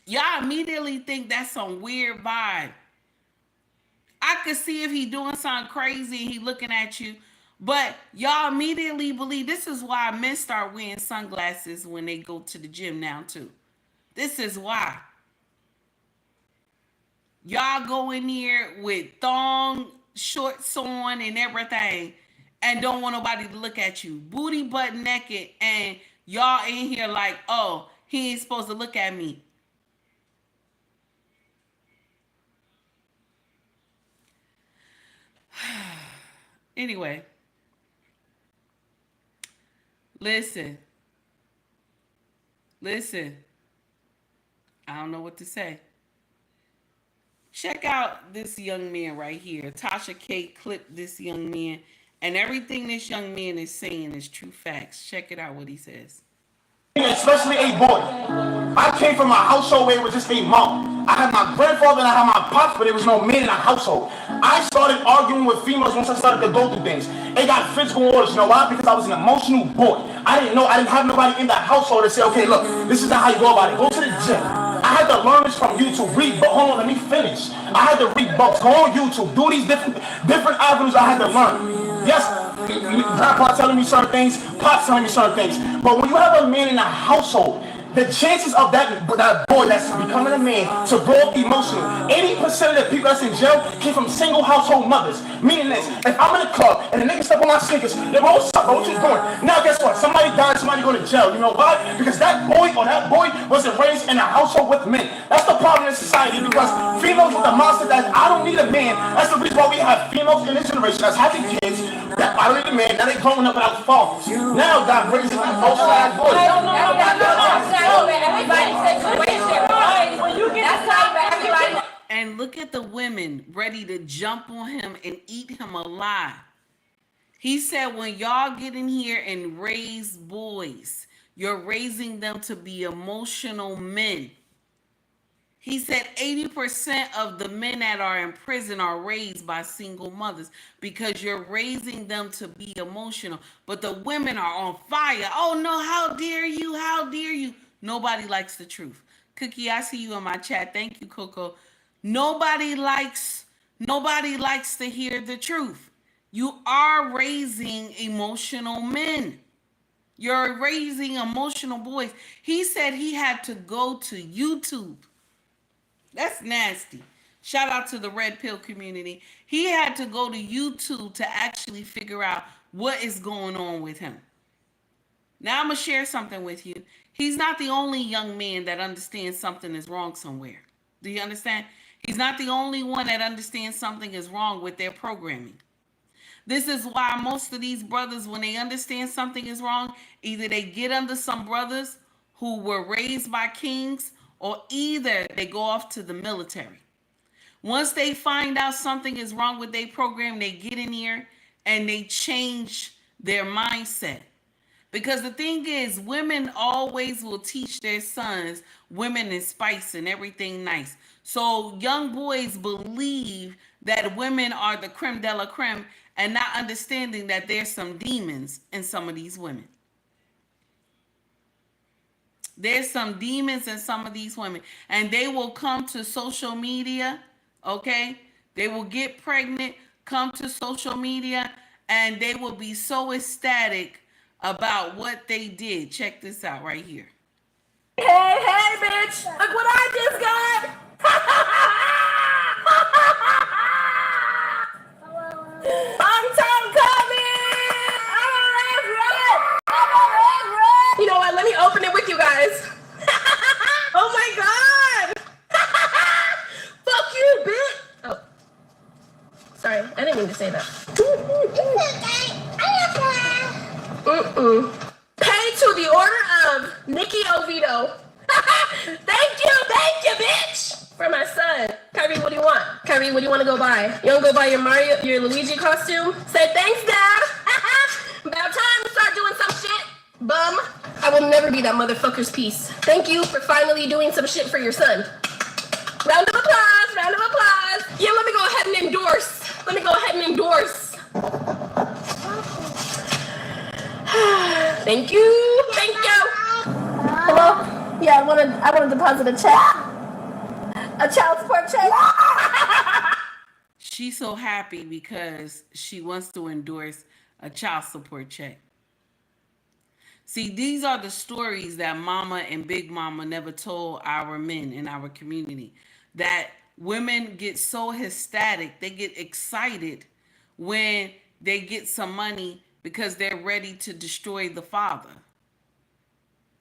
Speaker 2: Y'all immediately think that's some weird vibe. I could see if he doing something crazy and he looking at you, but y'all immediately believe. This is why men start wearing sunglasses when they go to the gym now too. This is why. Y'all go in here with thong shorts on and everything and don't want nobody to look at you. Booty butt naked and y'all in here like, oh, he ain't supposed to look at me. Anyway, listen. I don't know what to say. Check out this young man right here. Tasha K clipped this young man, and everything this young man is saying is true facts. Check it out what he says.
Speaker 14: Especially a boy. I came from a household where it was just a mom. I had my grandfather and I had my pops, but there was no man in the household. I started arguing with females once I started to go through things. It got physical orders. You know why? Because I was an emotional boy. I didn't have nobody in the household to say, okay, look, this is not how you go about it. Go to the gym. I had to learn this from YouTube. Read, but hold on, let me finish. I had to read books, go on YouTube, do these different avenues I had to learn. Yes, grandpa telling me certain things, pops telling me certain things. But when you have a man in a household, the chances of that boy that's becoming a man to grow up emotionally, 80% of the people that's in jail came from single household mothers. Meaning this, if I'm in a club and the nigga step on my sneakers, they're all suck, what you doing? Now guess what? Somebody died, somebody going to jail. You know why? Because that boy wasn't raised in a household with men. That's the problem in society, because females with the mindset that I don't need a man. That's the reason why we have females in this generation that's having kids that I don't need a man. Now they growing up without fathers. Now God raising them both sides boys.
Speaker 2: And look at the women ready to jump on him and eat him alive. He said, when y'all get in here and raise boys, you're raising them to be emotional men. He said 80% of the men that are in prison are raised by single mothers because you're raising them to be emotional. But the women are on fire. Oh no, how dare you? How dare you? Nobody likes the truth. Cookie, I see you in my chat. Thank you, Coco. Nobody likes to hear the truth. You are raising emotional men. You're raising emotional boys. He said he had to go to YouTube. That's nasty. Shout out to the red pill community. He had to go to YouTube to actually figure out what is going on with him. Now I'm going to share something with you. He's not the only young man that understands something is wrong somewhere. Do you understand? He's not the only one that understands something is wrong with their programming. This is why most of these brothers, when they understand something is wrong, either they get under some brothers who were raised by kings, or either they go off to the military. Once they find out something is wrong with their program, they get in here and they change their mindset. Because the thing is, women always will teach their sons women and spice and everything nice. So young boys believe that women are the creme de la creme and not understanding that there's some demons in some of these women. There's some demons in some of these women, and they will come to social media, okay? They will get pregnant, come to social media, and they will be so ecstatic about what they did. Check this out right here.
Speaker 12: Hey, bitch, look what I just got. I'm Tom Covey. I'm a red.
Speaker 15: didn't mean to say that. Pay to the order of Nikki Oviedo. Thank you, bitch! For my son. Kyrie, what do you want? Kyrie, what do you want to go buy? You want to go buy your Luigi costume? Say thanks, Dad. About time to start doing some shit, bum. I will never be that motherfucker's piece. Thank you for finally doing some shit for your son. Round of applause, round of applause. Yeah, let me go ahead and endorse. Thank you. Hello? Yeah, I want to deposit a check. A child support check.
Speaker 2: She's so happy because she wants to endorse a child support check. See, these are the stories that mama and big mama never told our men in our community. That women get so ecstatic, they get excited when they get some money because they're ready to destroy the father.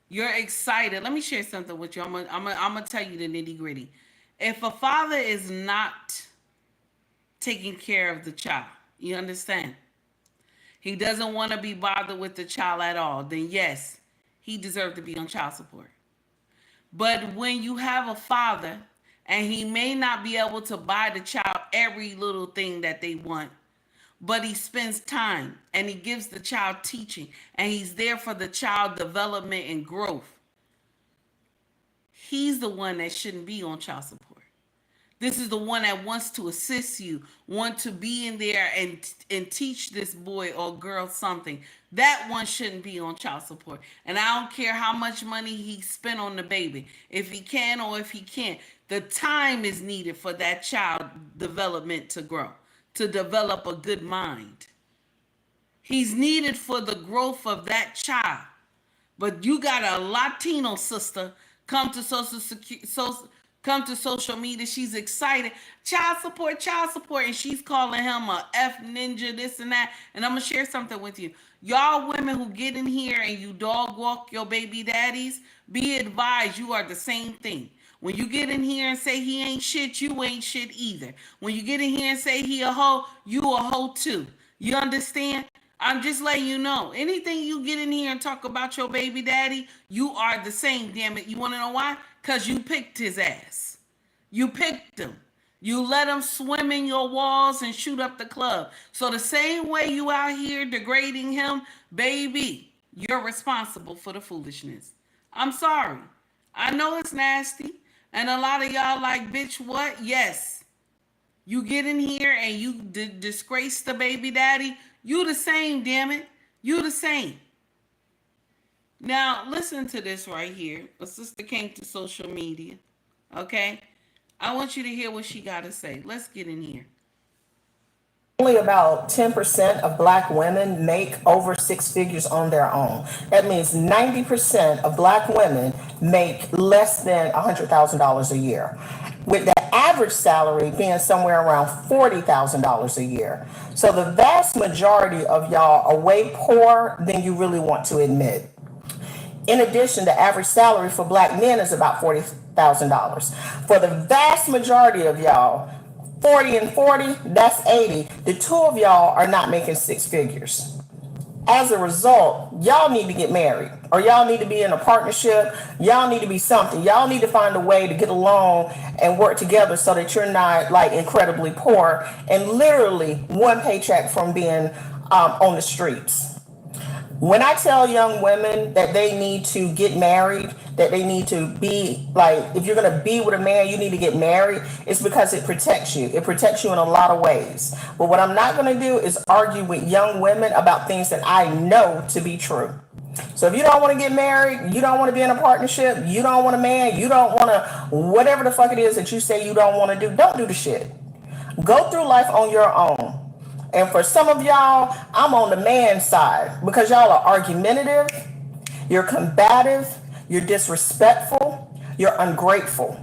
Speaker 2: You're excited. Let me share something with you. I'm gonna tell you the nitty gritty. If a father is not taking care of the child, you understand? He doesn't want to be bothered with the child at all, then yes, he deserves to be on child support. But when you have a father and he may not be able to buy the child every little thing that they want, but he spends time and he gives the child teaching and he's there for the child development and growth, he's the one that shouldn't be on child support. This is the one that wants to assist you, want to be in there and teach this boy or girl something. That one shouldn't be on child support. And I don't care how much money he spent on the baby. If he can or if he can't, the time is needed for that child development to grow, to develop a good mind. He's needed for the growth of that child. But you got a Latino sister come to social media. She's excited. Child support, and she's calling him a F ninja, this and that. And I'm going to share something with you. Y'all women who get in here and you dog walk your baby daddies, be advised you are the same thing. When you get in here and say he ain't shit, you ain't shit either. When you get in here and say he a hoe, you a hoe too. You understand? I'm just letting you know. Anything you get in here and talk about your baby daddy, you are the same, damn it. You want to know why? Because you picked his ass. You picked him. You let him swim in your walls and shoot up the club. So the same way you out here degrading him, baby, you're responsible for the foolishness. I'm sorry. I know it's nasty. And a lot of y'all like, bitch, what? Yes. You get in here and you disgrace the baby daddy. You the same, damn it. You the same. Now, listen to this right here. A sister came to social media. Okay? I want you to hear what she got to say. Let's get in here.
Speaker 16: Only about 10% of Black women make over 6 figures on their own. That means 90% of Black women make less than $100,000 a year, with the average salary being somewhere around $40,000 a year. So the vast majority of y'all are way poorer than you really want to admit. In addition, the average salary for Black men is about $40,000. For the vast majority of y'all, 40 and 40, that's 80. The two of y'all are not making 6 figures. As a result, y'all need to get married, or y'all need to be in a partnership. Y'all need to be something. Y'all need to find a way to get along and work together so that you're not like incredibly poor and literally one paycheck from being on the streets. When I tell young women that they need to get married, that they need to be like, if you're going to be with a man, you need to get married, it's because it protects you. It protects you in a lot of ways. But what I'm not going to do is argue with young women about things that I know to be true. So if you don't want to get married, you don't want to be in a partnership, you don't want a man, you don't want to, whatever the fuck it is that you say you don't want to do, don't do the shit. Go through life on your own. And for some of y'all, I'm on the man side because y'all are argumentative, you're combative, you're disrespectful, you're ungrateful.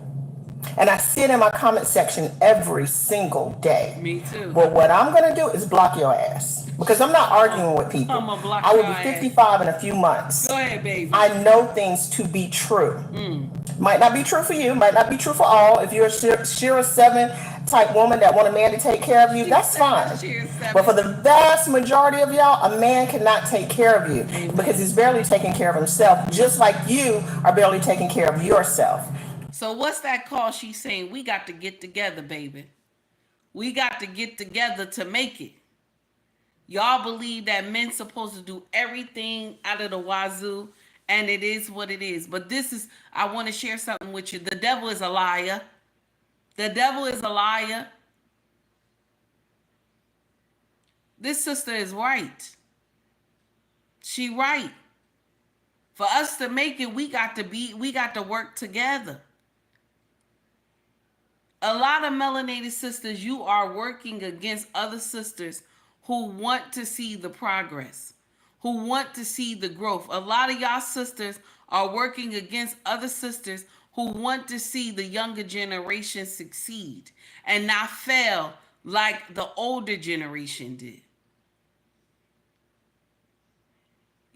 Speaker 16: And I see it in my comment section every single day.
Speaker 2: Me too.
Speaker 16: But what I'm going to do is block your ass because I'm not arguing with people. I will be 55 in a few months.
Speaker 2: Go ahead, baby.
Speaker 16: I know things to be true. Might not be true for you, might not be true for all. If you're a Shira 7 type woman that want a man to take care of you, that's fine. But for the vast majority of y'all, a man cannot take care of you because he's barely taking care of himself, just like you are barely taking care of yourself.
Speaker 2: So what's that called? She's saying we got to get together, baby. We got to get together to make it. Y'all believe that men's supposed to do everything out of the wazoo, and it is what it is. But this is, I want to share something with you. The devil is a liar. The devil is a liar. This sister is right. She right. For us to make it, we got to work together. A lot of melanated sisters, you are working against other sisters who want to see the progress, who want to see the growth. A lot of y'all sisters are working against other sisters who want to see the younger generation succeed and not fail like the older generation did.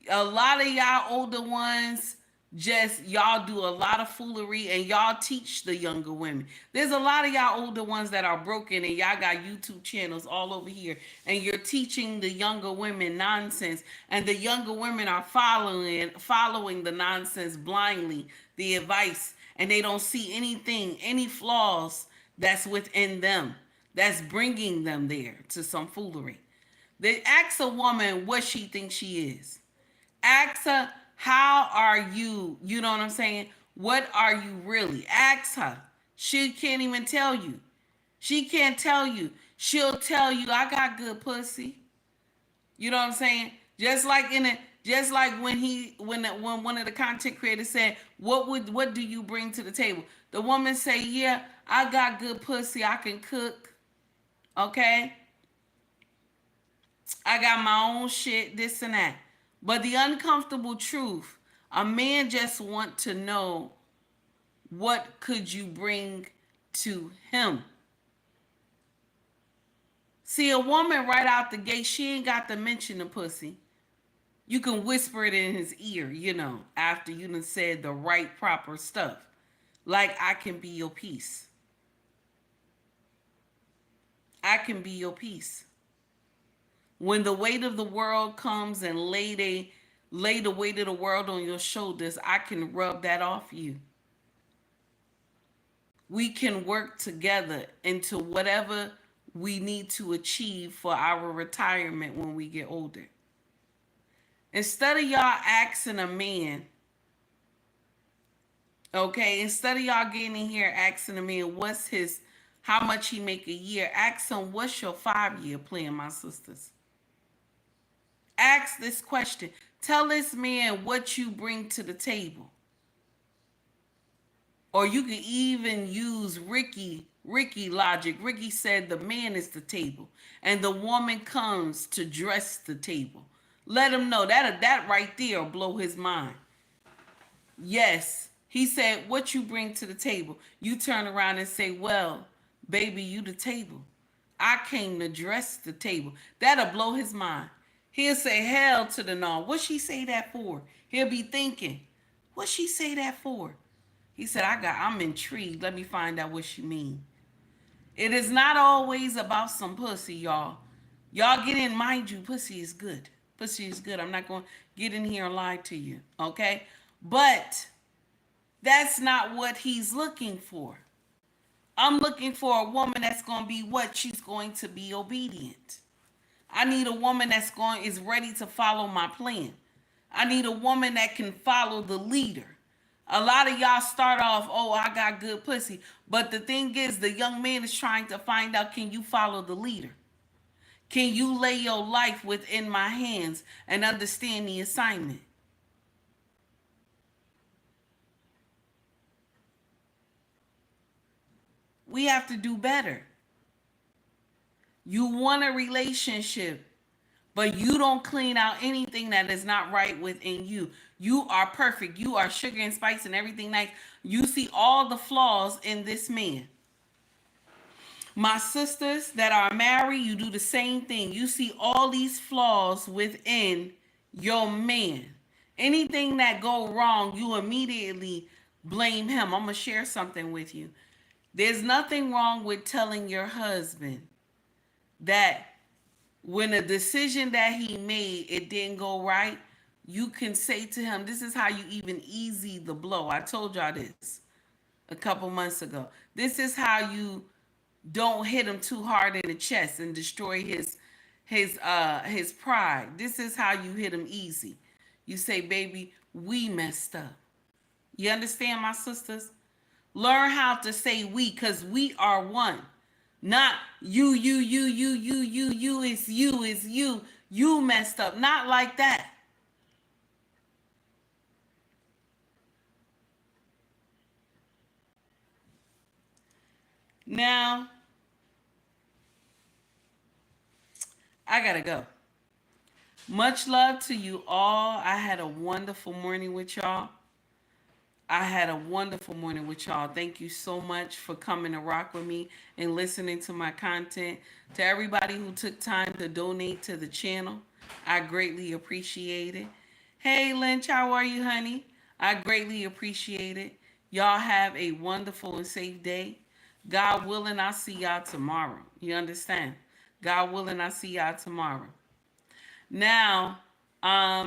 Speaker 2: A lot of y'all older ones, just y'all do a lot of foolery and y'all teach the younger women. There's a lot of y'all older ones that are broken and y'all got YouTube channels all over here and you're teaching the younger women nonsense, and the younger women are following the nonsense blindly, the advice, and they don't see anything, any flaws that's within them that's bringing them there to some foolery. They ask a woman what she thinks she is. Ask her, how are you? You know what I'm saying? What are you really? Ask her. She can't even tell you. She can't tell you. She'll tell you, I got good pussy. You know what I'm saying? Just like when one of the content creators said, what do you bring to the table? The woman say, yeah, I got good pussy. I can cook. Okay? I got my own shit, this and that. But the uncomfortable truth, a man just want to know, what could you bring to him? See, a woman right out the gate, she ain't got to mention the pussy. You can whisper it in his ear, after you done said the right, proper stuff. Like, I can be your peace. I can be your peace. When the weight of the world comes and lay the weight of the world on your shoulders, I can rub that off you. We can work together into whatever we need to achieve for our retirement when we get older. Instead of y'all asking a man, okay, instead of y'all getting in here asking a man how much he make a year, ask him, what's your 5-year plan, my sisters? Ask this question. Tell this man what you bring to the table. Or you can even use Ricky logic. Ricky said the man is the table and the woman comes to dress the table. Let him know that right there will blow his mind. Yes, he said, what you bring to the table. You turn around and say, well, baby, you the table. I came to dress the table. That'll blow his mind. He'll say, hell to the no. What she say that for? He'll be thinking, what she say that for? He said, I'm intrigued. Let me find out what she mean. It is not always about some pussy, y'all. Y'all get in, mind you, pussy is good. Pussy is good. I'm not going to get in here and lie to you, okay? But that's not what he's looking for. I'm looking for a woman that's going to be what? She's going to be obedient. I need a woman is ready to follow my plan. I need a woman that can follow the leader. A lot of y'all start off, oh, I got good pussy. But the thing is, the young man is trying to find out, can you follow the leader? Can you lay your life within my hands and understand the assignment? We have to do better. You want a relationship, but you don't clean out anything that is not right within you. You are perfect. You are sugar and spice and everything nice. You see all the flaws in this man. My sisters that are married, you do the same thing. You see all these flaws within your man. Anything that go wrong, you immediately blame him. I'm going to share something with you. There's nothing wrong with telling your husband that when a decision that he made, it didn't go right. You can say to him, this is how you even easy the blow. I told y'all this a couple months ago. This is how you don't hit him too hard in the chest and destroy his pride. This is how you hit him easy. You say, baby, we messed up. You understand, my sisters? Learn how to say we, because we are one. Not you, it's you. You messed up. Not like that. Now, I gotta go. Much love to you all. I had a wonderful morning with y'all. Thank you so much for coming to rock with me and listening to my content. To everybody who took time to donate to the channel, I greatly appreciate it. Hey, Lynch, how are you, honey? I greatly appreciate it. Y'all have a wonderful and safe day. God willing, I'll see y'all tomorrow. You understand? God willing, I'll see y'all tomorrow. Now,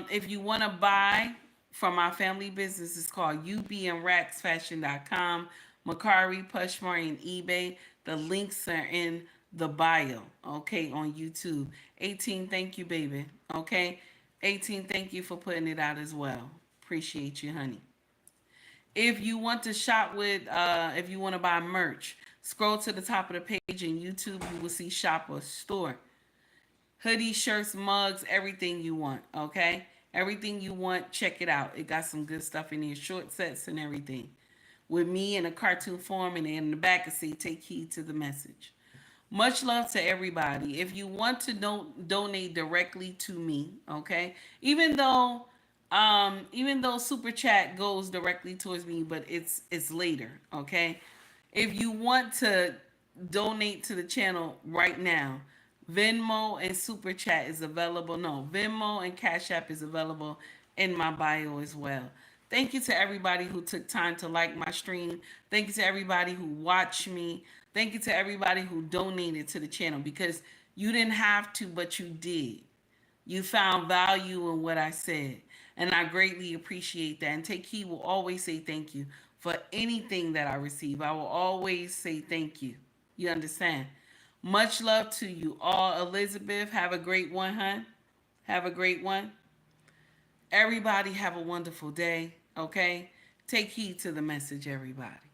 Speaker 2: if you want to buy from my family business, it's called ubnracksfashion.com, Mercari, POSHMARK, and eBay. The links are in the bio, okay, on YouTube. 18, thank you, baby, okay? 18, thank you for putting it out as well. Appreciate you, honey. If you want to shop with, if you want to buy merch, scroll to the top of the page in YouTube. You will see shop or store. Hoodies, shirts, mugs, everything you want, okay? Everything you want, check it out. It got some good stuff in here, short sets and everything. With me in a cartoon form, and in the back it say, take heed to the message. Much love to everybody. If you want to donate directly to me, okay? Even though super chat goes directly towards me, but it's later, okay? If you want to donate to the channel right now, Venmo and super chat is available. No, Venmo and Cash App is available in my bio as well. Thank you to everybody who took time to like my stream. Thank you to everybody who watched me. Thank you to everybody who donated to the channel, because you didn't have to, but you did. You found value in what I said, and I greatly appreciate that. And Take Heed will always say thank you for anything that I receive. I will always say thank you. You understand? Much love to you all. Elizabeth, have a great one, huh? Have a great one. Everybody have a wonderful day, okay? Take heed to the message, everybody.